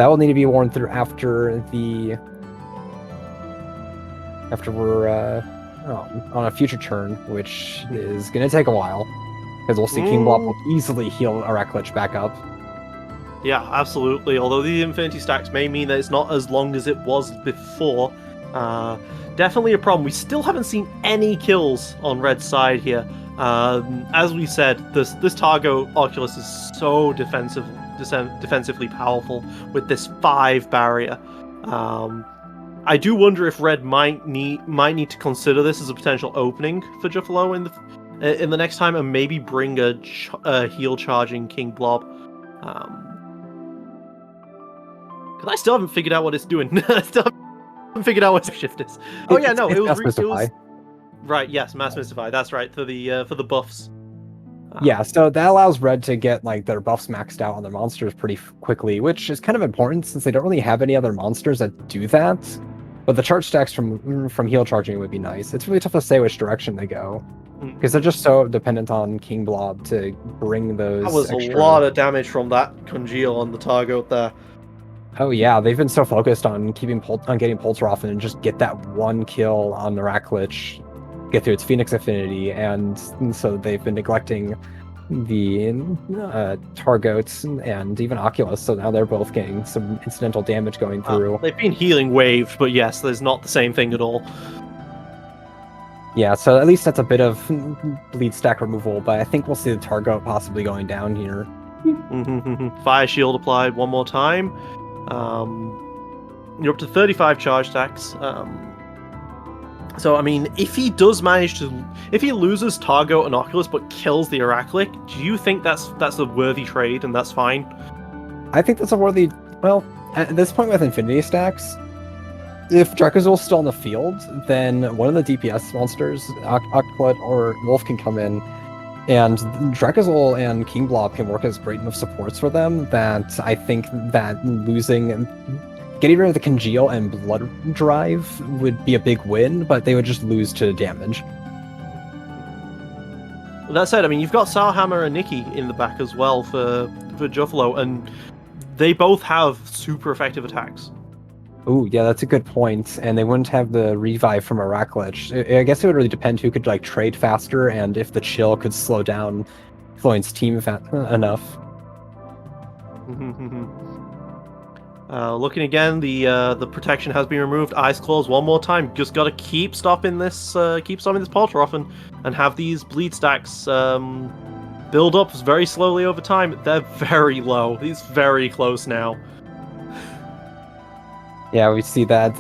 will need to be worn through after we're on a future turn, which is going to take a while, because we'll see King Blob will easily heal Araklich back up. Yeah, absolutely. Although the Infinity Stacks may mean that it's not as long as it was before. Definitely a problem. We still haven't seen any kills on Red's side here. As we said, this Targo Oculus is so defensively powerful with this 5 barrier. I do wonder if Red might need to consider this as a potential opening for Juffalo in the next time, and maybe bring a heal charging King Blob. Because I still haven't figured out what it's doing. I still haven't figured out what shift is. Oh yeah, no, it was right. Yes, Mass Mystify. That's right, for the buffs. Yeah, so that allows Red to get like their buffs maxed out on their monsters pretty quickly, which is kind of important since they don't really have any other monsters that do that. But the charge stacks from heal charging would be nice. It's really tough to say which direction they go because they're just so dependent on King Blob to bring those. That was a lot of damage from that congeal on the Targo there. Oh yeah, they've been so focused on getting Polteroffen and just get that one kill on the Araklich, get through its Phoenix Affinity, and so they've been neglecting the Targoats and even Oculus, so now they're both getting some incidental damage going through. They've been healing waved, but yes, there's not the same thing at all. Yeah, so at least that's a bit of bleed stack removal, but I think we'll see the Targoat possibly going down here. Fire shield applied one more time. You're up to 35 charge stacks. So, I mean, if he does manage to... If he loses Targo and Oculus but kills the Araklich, do you think that's a worthy trade and that's fine? I think that's a worthy... Well, at this point with Infinity Stacks, if Drakazol's still on the field, then one of the DPS monsters, Oculus or Wolf, can come in, and Drakazol and King Blob can work as great enough supports for them that I think that getting rid of the Congeal and Blood Drive would be a big win, but they would just lose to damage. With that said, I mean, you've got Salhammer and Nikki in the back as well for Juffalo, and they both have super effective attacks. Oh, yeah, that's a good point. And they wouldn't have the revive from Araklich. I guess it would really depend who could like trade faster and if the chill could slow down Flowing's team enough. Looking again, the protection has been removed. Ice Claws one more time. Just got to keep stopping this Polteroffen and have these bleed stacks build up very slowly over time. They're very low. He's very close now. Yeah, we see that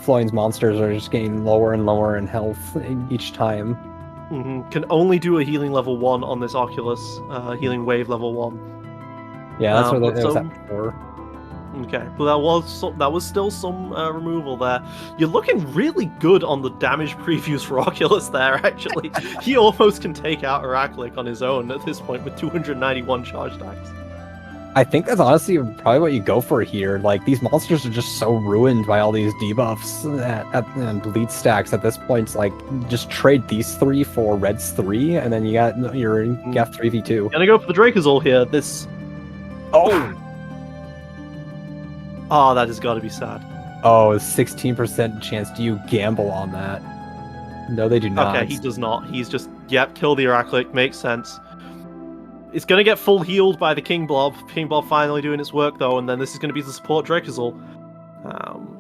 Flowing's monsters are just getting lower and lower in health each time. Can only do a healing level 1 on this Oculus, healing wave level 1. Yeah, that's what it was at before. Okay, well that was still some removal there. You're looking really good on the damage previews for Oculus there, actually. He almost can take out Araklich on his own at this point with 291 charge stacks. I think that's honestly probably what you go for here. Like, these monsters are just so ruined by all these debuffs and bleed stacks at this point. It's like, just trade these 3 for Red's 3, and then you got your 3v2. Gonna go for the Drakazol here. This... Oh! Oh, that has got to be sad. Oh, 16% chance. Do you gamble on that? No, they do not. Okay, he does not. He's just, yep, kill the Araklich. Makes sense. It's going to get full healed by the King Blob. King Blob finally doing its work, though, and then this is going to be the support Drakazol.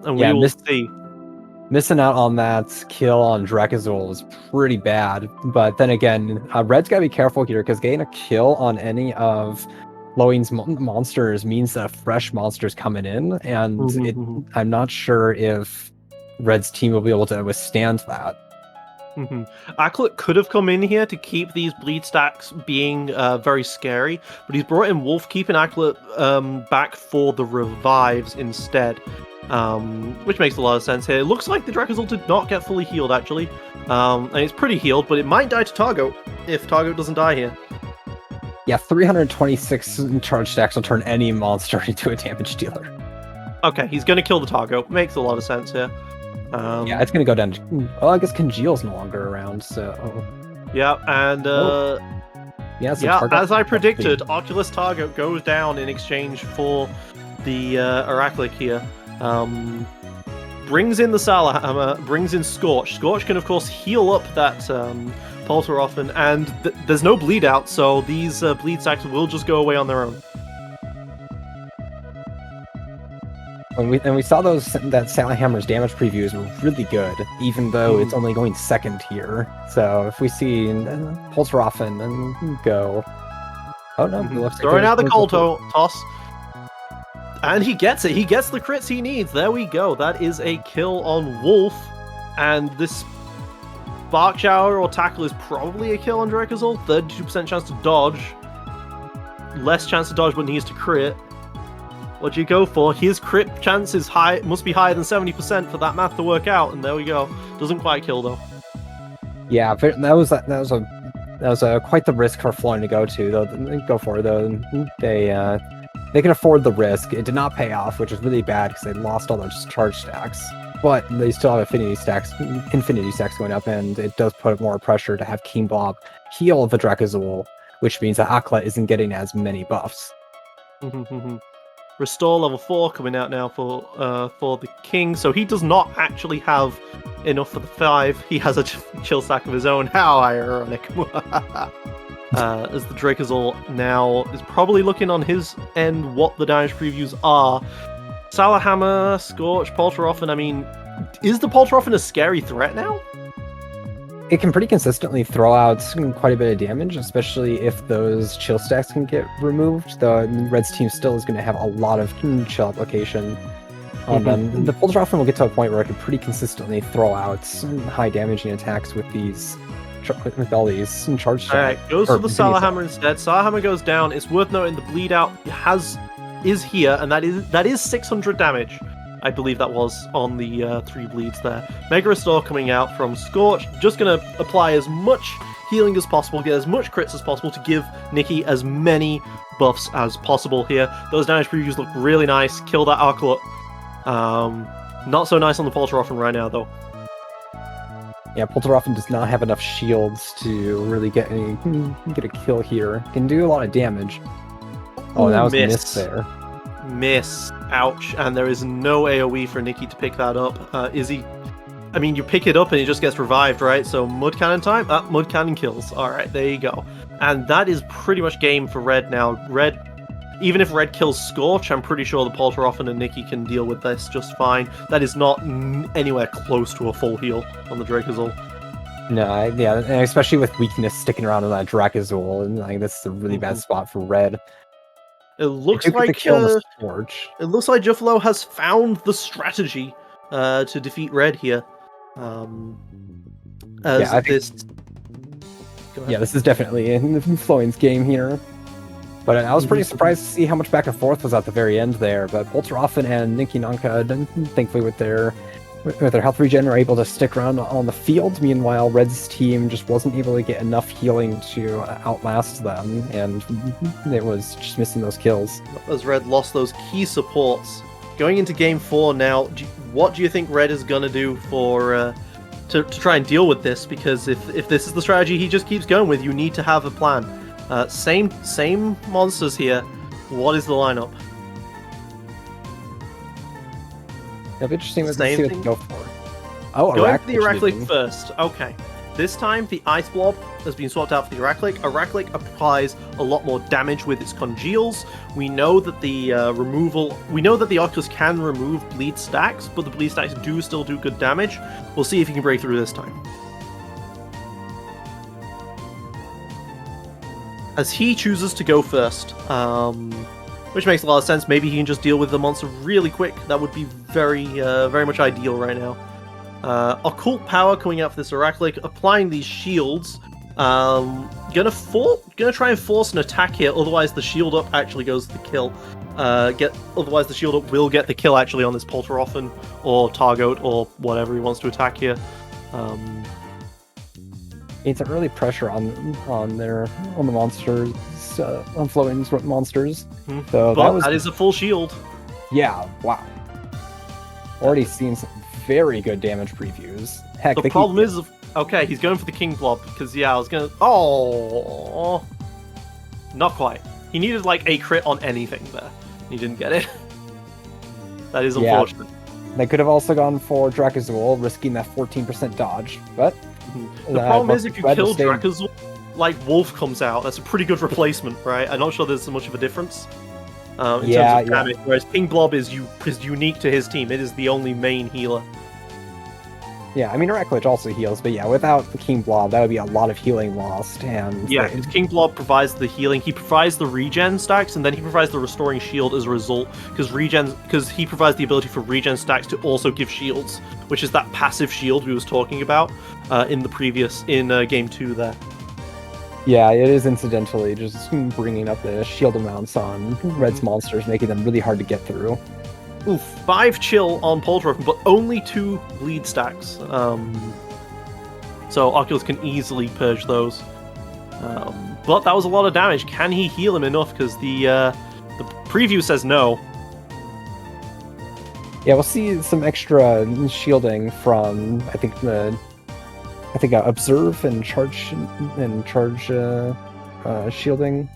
And we will see. Missing out on that kill on Drakazol is pretty bad. But then again, Red's got to be careful here, because getting a kill on any of Flowing's monsters means that a fresh monster's coming in, and I'm not sure if Red's team will be able to withstand that. Acklet could have come in here to keep these bleed stacks being very scary, but he's brought in Wolf, keeping Acklet back for the revives instead, which makes a lot of sense here. It looks like the Dracozolt did not get fully healed, actually, and it's pretty healed, but it might die to Targo if Targo doesn't die here. Yeah, 326 charge stacks will turn any monster into a damage dealer. Okay, he's going to kill the Targo. Makes a lot of sense here. Yeah, it's going to go down to... Well, I guess Congeal's no longer around, so... Yeah, and... as I predicted, Oculus Target goes down in exchange for the Arachlic here. Brings in the Salahammer, brings in Scorch. Scorch can, of course, heal up that Polteroffen, and there's no bleed out, so these bleed stacks will just go away on their own. And we saw that Salahammer's damage previews were really good, even though it's only going second here. So if we see Polteroffen and go... Oh no, it looks like throwing out the Colto toss. And he gets it. He gets the crits he needs. There we go. That is a kill on Wolf. And this Spark Shower or Tackle is probably a kill on Dracozolt. 32% chance to dodge. Less chance to dodge, but needs to crit. What do you go for? His crit chance is high. Must be higher than 70% for that math to work out. And there we go. Doesn't quite kill though. Yeah, that was quite the risk for Flowing to go to. Go for it though. They can afford the risk. It did not pay off, which is really bad because they lost all those charge stacks. But they still have infinity stacks going up, and it does put more pressure to have King Bob heal the Dracozolt, which means that Akla isn't getting as many buffs. Restore level 4 coming out now for the King, so he does not actually have enough for the 5. He has a chill stack of his own. How ironic. As the Dracozolt now is probably looking on his end what the damage previews are. Salahammer, Scorch, Polteroffen. I mean, is the Polteroffen a scary threat now? It can pretty consistently throw out quite a bit of damage, especially if those chill stacks can get removed. The Red's team still is going to have a lot of chill application on them. The Polteroffen will get to a point where it can pretty consistently throw out high damaging attacks with all these charge stacks. Alright, goes for the Salahammer instead. Salahammer goes down. It's worth noting the bleed out is here, and that is 600 damage. I believe that was on the 3 bleeds there. Mega Restore coming out from Scorch. Just going to apply as much healing as possible, get as much crits as possible to give Nikki as many buffs as possible here. Those damage previews look really nice. Kill that Arclot. Not so nice on the Polteroffen right now, though. Yeah, Polteroffen does not have enough shields to really get a kill here. Can do a lot of damage. Oh, that was a miss there. Miss. Ouch. And there is no AoE for Nikki to pick that up. Is he... I mean, you pick it up and he just gets revived, right? So Mud Cannon time? Mud Cannon kills. Alright, there you go. And that is pretty much game for Red now. Red... Even if Red kills Scorch, I'm pretty sure the Polteroffen and Nikki can deal with this just fine. That is not anywhere close to a full heal on the Dracozolt. No, yeah, and especially with weakness sticking around on that Dracozolt, and like that's a really bad spot for Red. It looks like Juffalo has found the strategy to defeat Red here. This is definitely in Flowing's game here. But I was pretty surprised to see how much back and forth was at the very end there. But Polteroffen and Ninki Nanka, thankfully with their health regen, are able to stick around on the field. Meanwhile, Red's team just wasn't able to get enough healing to outlast them, and it was just missing those kills. As Red lost those key supports. Going into Game 4 now, what do you think Red is going to do for to try and deal with this? Because if this is the strategy he just keeps going with, you need to have a plan. Same monsters here. What is the lineup? It'll be interesting to see what they go for. Oh, going for the Arachlic first. Okay. This time, the Ice Blob has been swapped out for the Arachlic. Arachlic applies a lot more damage with its congeals. We know that the Oculus can remove bleed stacks, but the bleed stacks do still do good damage. We'll see if he can break through this time. As he chooses to go first, which makes a lot of sense. Maybe he can just deal with the monster really quick. That would be very much ideal right now. Occult power coming out for this Heraclic, applying these shields. Gonna try and force an attack here, otherwise the shield up actually goes to the kill. Otherwise the shield up will get the kill actually on this Polteroffen or Targoat or whatever he wants to attack here. It's an early pressure on the monsters, on Flowing's monsters. Mm-hmm. So that is a full shield. Yeah, wow. Already seen some very good damage previews. Heck, the problem is, okay, he's going for the King Blob because I was gonna. Oh, not quite. He needed like a crit on anything there. He didn't get it. That is unfortunate. They could have also gone for Drakazul, risking that 14% dodge, but the problem is if you kill Drakazul, like Wolf comes out. That's a pretty good replacement, right? I'm not sure there's so much of a difference in terms of damage. Whereas King Blob is unique to his team. It is the only main healer. Yeah, I mean, Heraclich also heals, but yeah, without the King Blob, that would be a lot of healing lost. And yeah, King Blob provides the healing. He provides the regen stacks, and then he provides the restoring shield as a result, because he provides the ability for regen stacks to also give shields, which is that passive shield we was talking about in game 2 there. Yeah, it is incidentally just bringing up the shield amounts on Red's monsters, making them really hard to get through. Oof, 5 chill on Polteroffen, but only 2 bleed stacks. So Oculus can easily purge those. But that was a lot of damage. Can he heal him enough? Because the preview says no. Yeah, we'll see some extra shielding from I think observe and charge shielding,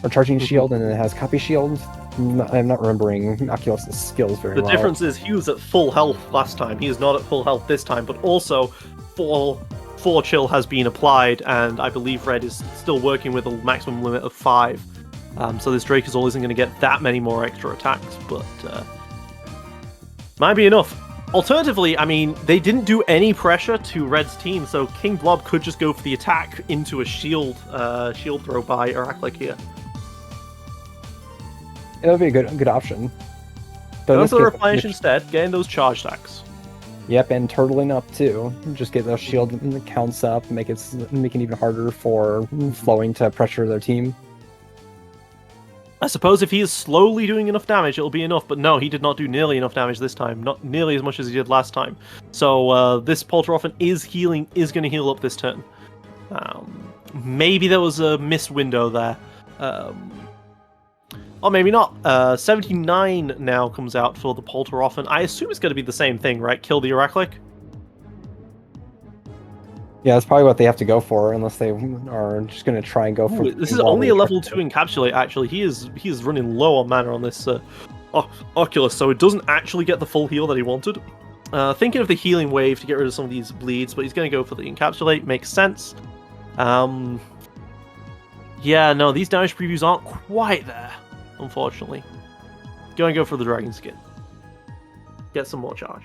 or charging shield, and then it has copy shield. I'm not remembering Oculus' skills very well. The difference is he was at full health last time. He is not at full health this time, but also 4 chill has been applied, and I believe Red is still working with a maximum limit of 5. So this Drakazul isn't going to get that many more extra attacks, but might be enough. Alternatively, I mean, they didn't do any pressure to Red's team, so King Blob could just go for the attack into a shield throw by Heraclic here. That would be a good option. Go for the replenish instead, getting those charge stacks. Yep, and turtling up too. Just get those shield counts up, make it even harder for Flowing to pressure their team. I suppose if he is slowly doing enough damage, it'll be enough, but no, he did not do nearly enough damage this time. Not nearly as much as he did last time. So this Polteroffen is going to heal up this turn. Maybe there was a missed window there. Or maybe not. 79 now comes out for the Polteroffen. I assume it's going to be the same thing, right? Kill the Heraclic? Yeah, that's probably what they have to go for, unless they are just going to try and go for... This is only a level 2 encapsulate, actually. He is running low on mana on this Oculus, so it doesn't actually get the full heal that he wanted. Thinking of the healing wave to get rid of some of these bleeds, but he's going to go for the encapsulate. Makes sense. Yeah, no, these damage previews aren't quite there, unfortunately. Go for the dragon skin. Get some more charge.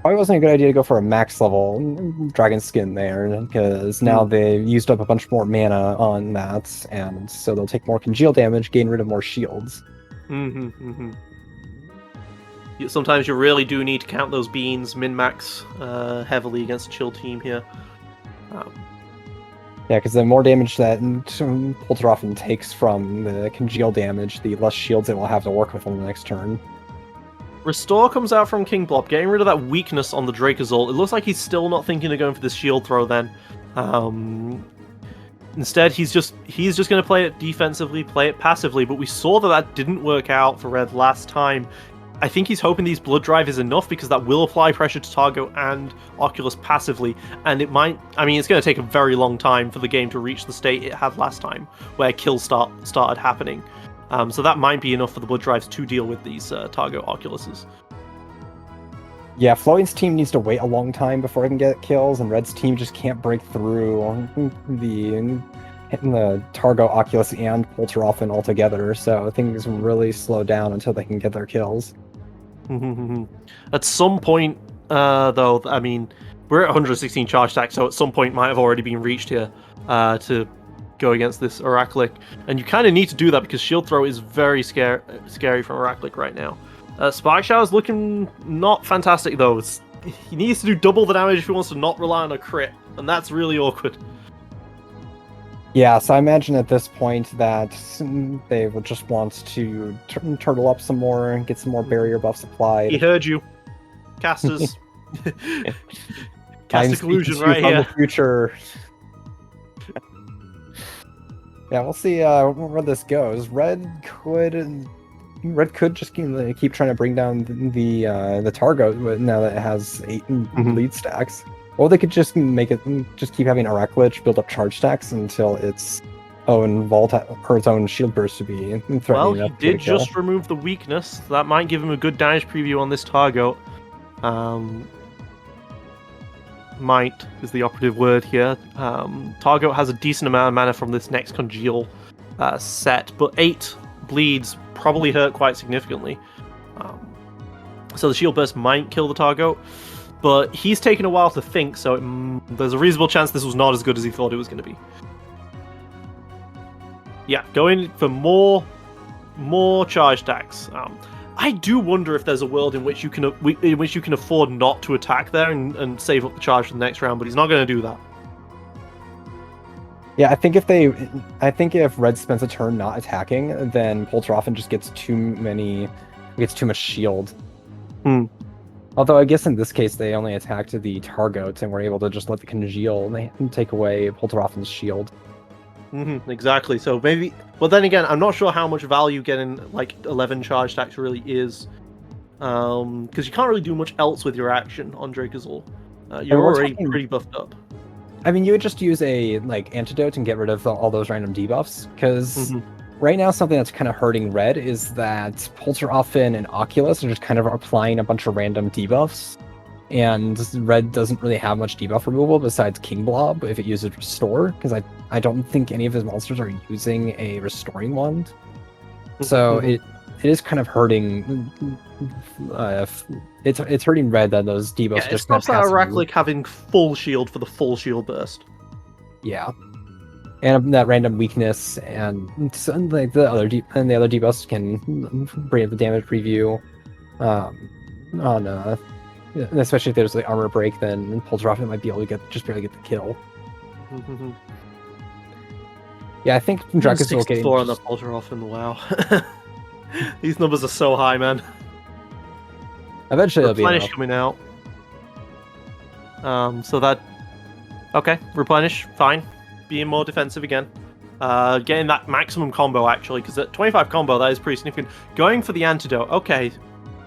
Probably wasn't a good idea to go for a max level dragon skin there, because now they've used up a bunch more mana on that, and so they'll take more congeal damage, gain rid of more shields. Sometimes you really do need to count those beans, min-max heavily against a chill team here. Yeah, because the more damage that Polteroffen takes from the congeal damage, the less shields it will have to work with on the next turn. Restore comes out from King Blob, getting rid of that weakness on the Drakazul. It looks like he's still not thinking of going for this shield throw then. Instead, he's just going to play it defensively, play it passively, but we saw that didn't work out for Red last time. I think he's hoping these Blood Drive is enough, because that will apply pressure to Targo and Oculus passively, and it might... I mean, it's going to take a very long time for the game to reach the state it had last time, where kills started happening. So that might be enough for the Blood Drives to deal with these Targo Oculuses. Yeah, Flowing's team needs to wait a long time before it can get kills, and Red's team just can't break through hitting the Targo Oculus and Polteroffen altogether, so things really slow down until they can get their kills. At some point, though, I mean, we're at 116 charge stacks, so at some point might have already been reached here to go against this Heraclic, and you kind of need to do that because shield throw is very scary from Heraclic right now. Spark Shower's looking not fantastic though. He needs to do double the damage if he wants to not rely on a crit, and that's really awkward. Yeah, so I imagine at this point that they will just want to turtle up some more and get some more barrier buffs applied. He heard you. Casters. Cast Collusion right from here. the future. Yeah, we'll see where this goes. Red could just keep trying to bring down the Targo now that it has 8 lead stacks. Or they could just make it keep having Aracklich build up charge stacks until its own its own shield burst to be threatening. Well, he did just remove the weakness. That might give him a good damage preview on this Targo. Might is the operative word here. Targo has a decent amount of mana from this next Congeal set, but 8 bleeds probably hurt quite significantly. So the shield burst might kill the Targo, but he's taken a while to think, so there's a reasonable chance this was not as good as he thought it was going to be. Yeah, going for more charge stacks. I do wonder if there's a world in which you can afford not to attack there and save up the charge for the next round, but he's not going to do that. Yeah, I think if Red spends a turn not attacking, then Polteroffen just gets too much shield. Although I guess in this case they only attacked the Targoats and were able to just let the Congeal take away Polteroffen's shield. Exactly. So maybe, but then again, I'm not sure how much value getting like 11 charge stacks really is, because you can't really do much else with your action on Drakazul. You're already pretty buffed up. I mean, you would just use a antidote and get rid of all those random debuffs, because right now something that's kind of hurting Red is that Polteroffen and Oculus are just kind of applying a bunch of random debuffs, and Red doesn't really have much debuff removal besides King Blob if it uses Restore, because I don't think any of his monsters are using a Restoring Wand. So it is kind of hurting. It's hurting Red that those debuffs just stops that Aracklich having full shield for the full shield burst. Yeah, and that random weakness and the other debuffs can bring up the damage preview. Especially if there's the armor break, then Polteroffen might be able to barely get the kill. Yeah, I think Drakazul getting 64 on the Polteroffen. Wow, these numbers are so high, man. Eventually, Replenish coming out. So that Replenish, fine. Being more defensive again. Getting that maximum combo actually, because at 25 combo that is pretty significant. Going for the antidote. Okay.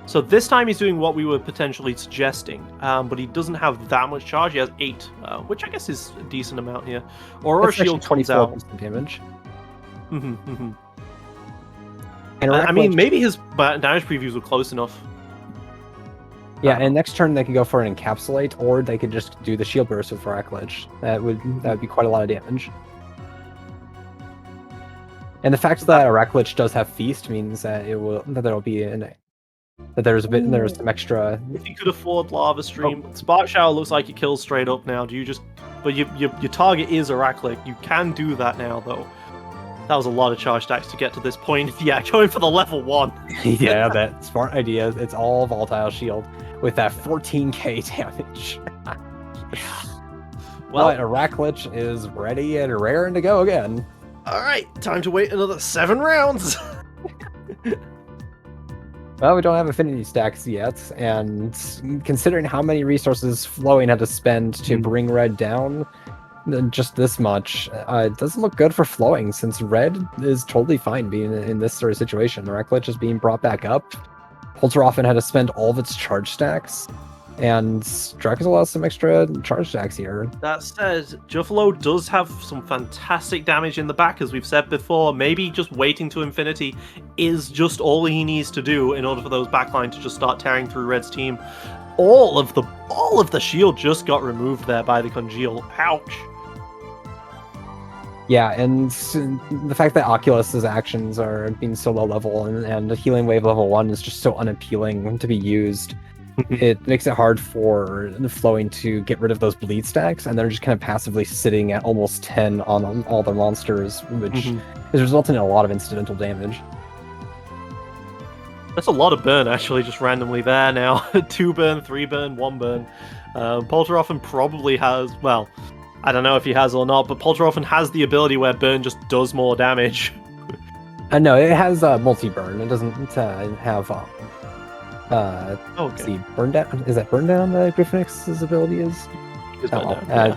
So this time he's doing what we were potentially suggesting, but he doesn't have that much charge. He has 8, which I guess is a decent amount here. Aurora Shield comes out. Damage. And I mean, maybe his damage previews were close enough. Yeah, and next turn they could go for an Encapsulate, or they could just do the Shield Burst with Aracklich. That would be quite a lot of damage. And the fact that Aracklich does have Feast means that there'll be there's some extra. If you could afford Lava Stream, Spark Shower looks like it kills straight up now. But your target is Aracklich. You can do that now though. That was a lot of charge stacks to get to this point. Yeah, going for the level 1. Yeah, that smart idea. It's all Volatile Shield with that 14k damage. Well, Aracklich is ready and raring to go again. All right, time to wait another 7 rounds. Well, we don't have affinity stacks yet, and considering how many resources Flowing had to spend to bring Red down, just this much, it doesn't look good for Flowing, since Red is totally fine being in this sort of situation. Aracklich is being brought back up. Polteroffen had to spend all of its charge stacks, and Drakazul has some extra charge stacks here. That said, Juffalo does have some fantastic damage in the back, as we've said before. Maybe just waiting to infinity is just all he needs to do in order for those backline to just start tearing through Red's team. All of the shield just got removed there by the Congeal. Ouch. Yeah, and the fact that Oculus's actions are being so low level and the Healing Wave level 1 is just so unappealing to be used. It makes it hard for Flowing to get rid of those bleed stacks, and they're just kind of passively sitting at almost 10 on all their monsters, which is resulting in a lot of incidental damage. That's a lot of burn, actually, just randomly there now. 2 burn, 3 burn, 1 burn. Polteroffen probably has, well, I don't know if he has or not, but Polteroffen has the ability where burn just does more damage. No, it has multi-burn. It doesn't have Okay. see, burn down. Is that burn down that Griffinix's ability is? It's burn down, yeah.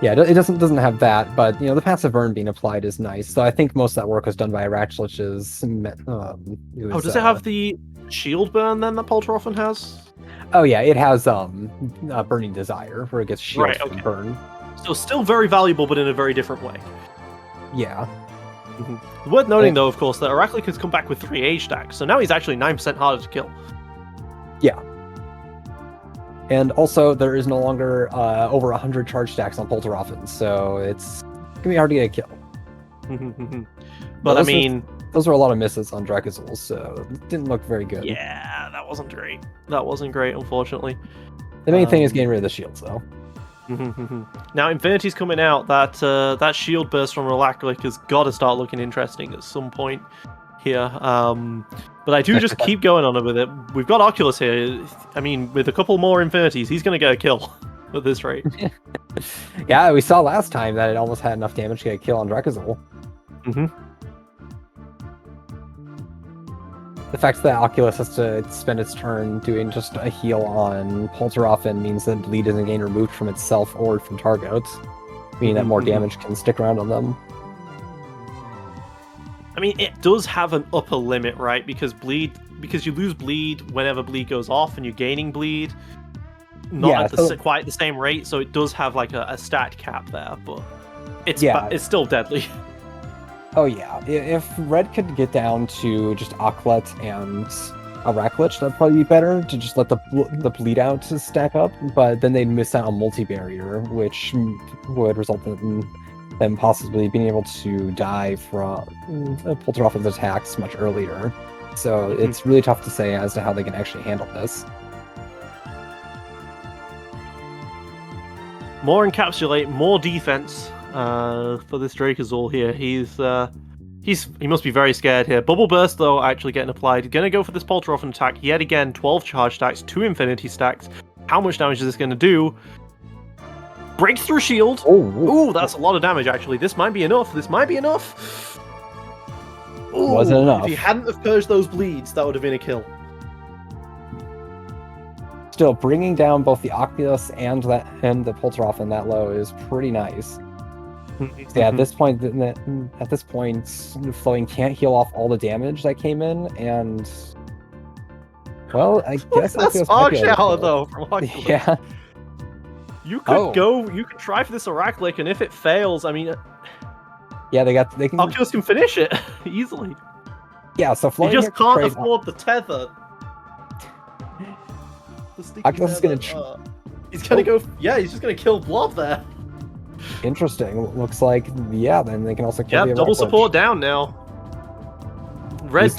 Yeah, it doesn't have that, but the passive burn being applied is nice. So I think most of that work was done by Ratchlich's. Does it have the shield burn then that Polteroffen has? Oh yeah, it has burning desire where it gets shield Right, from okay. burn. So still very valuable, but in a very different way. Yeah. Worth noting, though, of course, that Heraclic has come back with 3 age stacks, so now he's actually 9% harder to kill. Yeah. And also, there is no longer over 100 charge stacks on Polteroffen, so it's gonna be hard to get a kill. But I mean, those were a lot of misses on Drakazul, so it didn't look very good. Yeah, that wasn't great. That wasn't great, unfortunately. The main thing is getting rid of the shields, though. Now, Infinity's coming out. That shield burst from Heraclic has got to start looking interesting at some point here. But I do just keep going on with it. We've got Oculus here. I mean, with a couple more Infinities, he's going to get a kill at this rate. Yeah, we saw last time that it almost had enough damage to get a kill on Drakazul. The fact that Oculus has to spend its turn doing just a heal on Polteroffen means that bleed isn't getting removed from itself or from targets, meaning that more damage can stick around on them. I mean, it does have an upper limit, right? Because you lose bleed whenever bleed goes off, and you're gaining bleed, not at quite the same rate. So it does have like a stat cap there, but it's still deadly. Oh yeah, if Red could get down to just Aklet and Heraclich, that'd probably be better to just let the bleed out to stack up. But then they'd miss out on multi-barrier, which would result in them possibly being able to die from Polteroffen's attacks much earlier. So it's really tough to say as to how they can actually handle this. More encapsulate, more defense. For this Drakazul here, he must be very scared here. Bubble Burst, though, actually getting applied. Gonna go for this Polteroffen attack yet again. 12 charge stacks, 2 Infinity stacks. How much damage is this gonna do? Breaks through shield. Ooh, that's a lot of damage, actually. This might be enough. Ooh, wasn't enough. If he hadn't have purged those bleeds, that would have been a kill. Still, bringing down both the Oculus and the Polteroffen that low is pretty nice. Yeah, at this point, Flowing can't heal off all the damage that came in, and well, I guess that's Spark Shower though from Oculus. Yeah, you could try for this Heraclic, and if it fails, I mean, yeah, they can. Oculus can finish it easily. Yeah, so Flowing just can't afford the tether. Oculus is gonna. He's gonna go. Yeah, he's just gonna kill Blob there. Interesting. Looks like, yeah, then they can also kill the double support down now. Red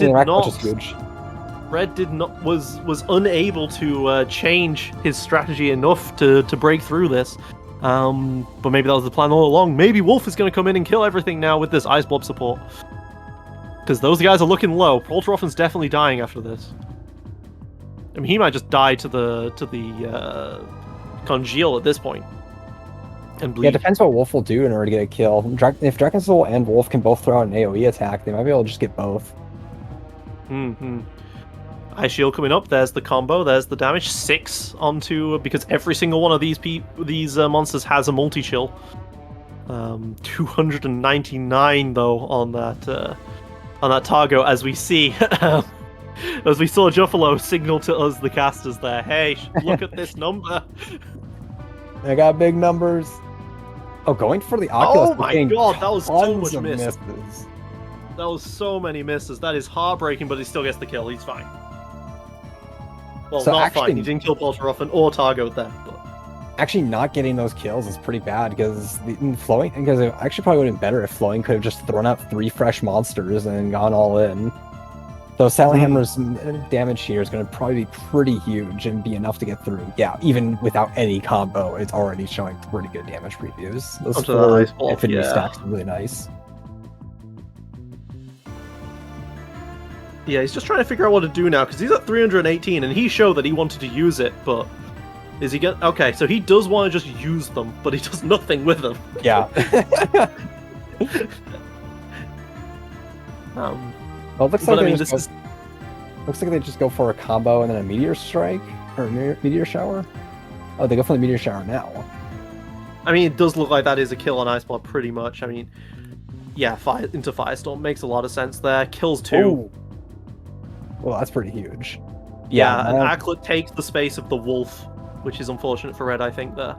was unable to change his strategy enough to break through this. But maybe that was the plan all along. Maybe Wolf is going to come in and kill everything now with this Ice Blob support. Because those guys are looking low. Polteroffen's definitely dying after this. I mean, he might just die to the Congeal at this point. And bleed. Yeah, it depends what Wolf will do in order to get a kill. If Drakazul and Wolf can both throw out an AoE attack, they might be able to just get both. Ice Shield coming up. There's the combo. There's the damage. 6 onto, because every single one of these monsters has a multi-chill. 299 though on that Targo, as we see. As we saw Juffalo signal to us, the casters there. Hey, look at this number. I got big numbers. Oh, going for the Oculus. Oh my god, that was so much misses. That was so many misses. That is heartbreaking, but he still gets the kill. He's fine. Well, so not fine. He didn't kill Polteroffen or Targo then. But... Actually, not getting those kills is pretty bad because Because it actually probably would have been better if Flowing could have just thrown out 3 fresh monsters and gone all in. So Sally Hammer's damage here is going to probably be pretty huge and be enough to get through. Yeah, even without any combo, it's already showing pretty good damage previews. Those 4 Infinity stacks are really nice. Yeah, he's just trying to figure out what to do now, because he's at 318, and he showed that he wanted to use it, but... Is he gonna... Okay, so he does want to just use them, but he does nothing with them. Yeah. Well, it looks like looks like they just go for a combo and then a meteor strike or meteor shower. Oh, they go for the meteor shower now. I mean, it does look like that is a kill on Ice Blob, pretty much. I mean, yeah, fire into Firestorm makes a lot of sense there. Kills 2. Ooh. Well, that's pretty huge. Yeah, and Acklet takes the space of the Wolf, which is unfortunate for Red, I think, there.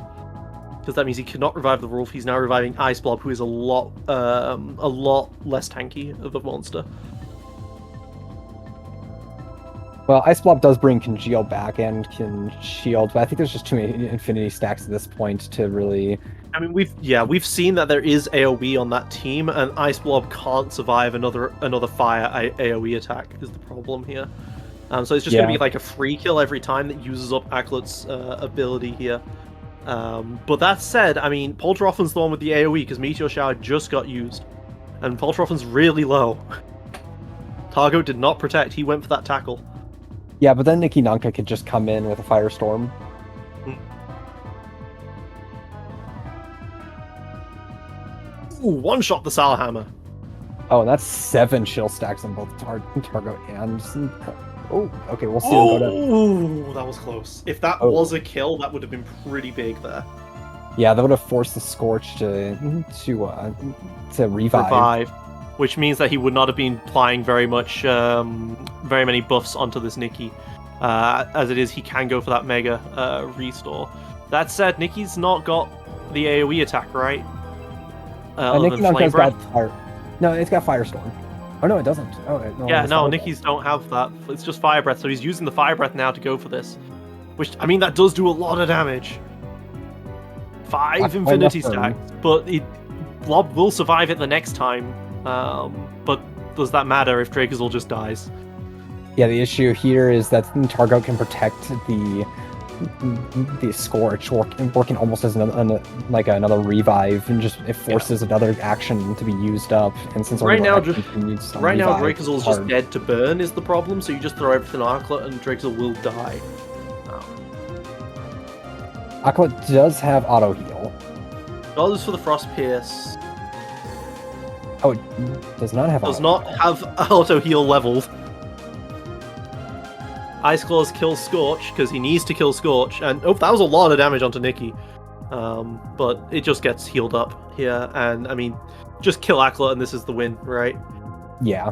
Because that means he cannot revive the Wolf. He's now reviving Ice Blob, who is a lot less tanky of a monster. Well, Ice Blob does bring Congeal back and can shield, but I think there's just too many Infinity stacks at this point to really... I mean, we've seen that there is AoE on that team, and Ice Blob can't survive another fire AoE attack is the problem here. So it's just going to be like a free kill every time that uses up Acklet's ability here. But that said, I mean, Polterofen's the one with the AoE, because Meteor Shower just got used. And Polterofen's really low. Targo did not protect, he went for that tackle. Yeah, but then Nikki Nanka could just come in with a Firestorm. Ooh, one-shot the Salhammer. Oh, and that's 7 chill stacks on both Targo and... Oh, okay, we'll see. Oh, that was close. If that was a kill, that would have been pretty big there. Yeah, that would have forced the Scorch to revive. Which means that he would not have been applying very many buffs onto this Nikki. As it is, he can go for that Mega restore. That said, Nikki's not got the AoE attack, right? Nikki Nanka's got fire. No, it's got Firestorm. Oh no, it doesn't. Oh no. Yeah, no, Nikki's don't have that. It's just Fire Breath, so he's using the Fire Breath now to go for this. Which, I mean, that does do a lot of damage. 5 Infinity stacks, but Blob will survive it the next time. But does that matter if Dracozool just dies? Yeah, the issue here is that Targo can protect the Scorch, working almost as another revive, and just it forces another action to be used up. And since right now Dracozool is just dead to burn is the problem. So you just throw everything on Acklet and Dracozool will die. Acklet does have auto heal. Does for the Frost Pierce. Oh, it does not have auto heal leveled. Ice Claws kills Scorch, because he needs to kill Scorch, and that was a lot of damage onto Nikki. But it just gets healed up here, and I mean, just kill Acklet and this is the win, right? Yeah.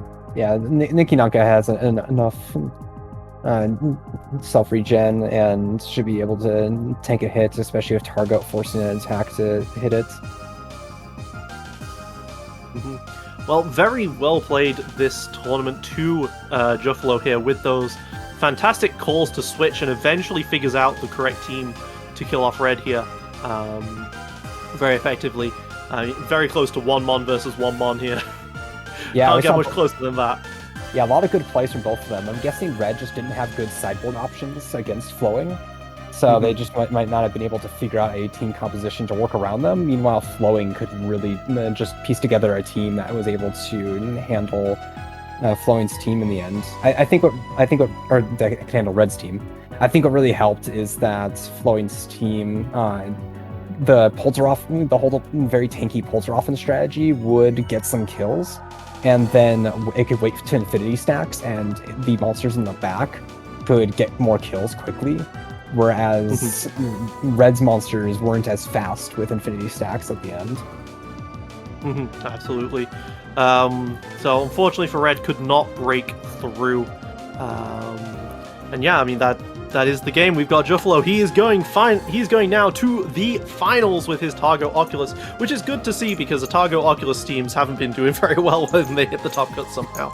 Nikki Nanka has enough self-regen and should be able to tank a hit, especially if Targo forcing an attack to hit it. Well, very well played this tournament to Juffalo here with those fantastic calls to switch, and eventually figures out the correct team to kill off Red here very effectively. Very close to 1 Mon versus 1 Mon here. Yeah, can't get much closer than that. Yeah, a lot of good plays from both of them. I'm guessing Red just didn't have good sideboard options against Flowing, so they just might not have been able to figure out a team composition to work around them. Meanwhile, Flowing could really just piece together a team that was able to handle Flowing's team in the end. I think what that can handle Red's team. I think what really helped is that Flowing's team, the whole very tanky Polteroffen strategy would get some kills, and then it could wait to Infinity stacks, and the monsters in the back could get more kills quickly. Whereas Red's monsters weren't as fast with Infinity stacks at the end. Absolutely. So unfortunately for Red, could not break through. And yeah, I mean that is the game. We've got Juffalo. He's going now to the finals with his Targo Oculus, which is good to see because the Targo Oculus teams haven't been doing very well when they hit the top cut somehow.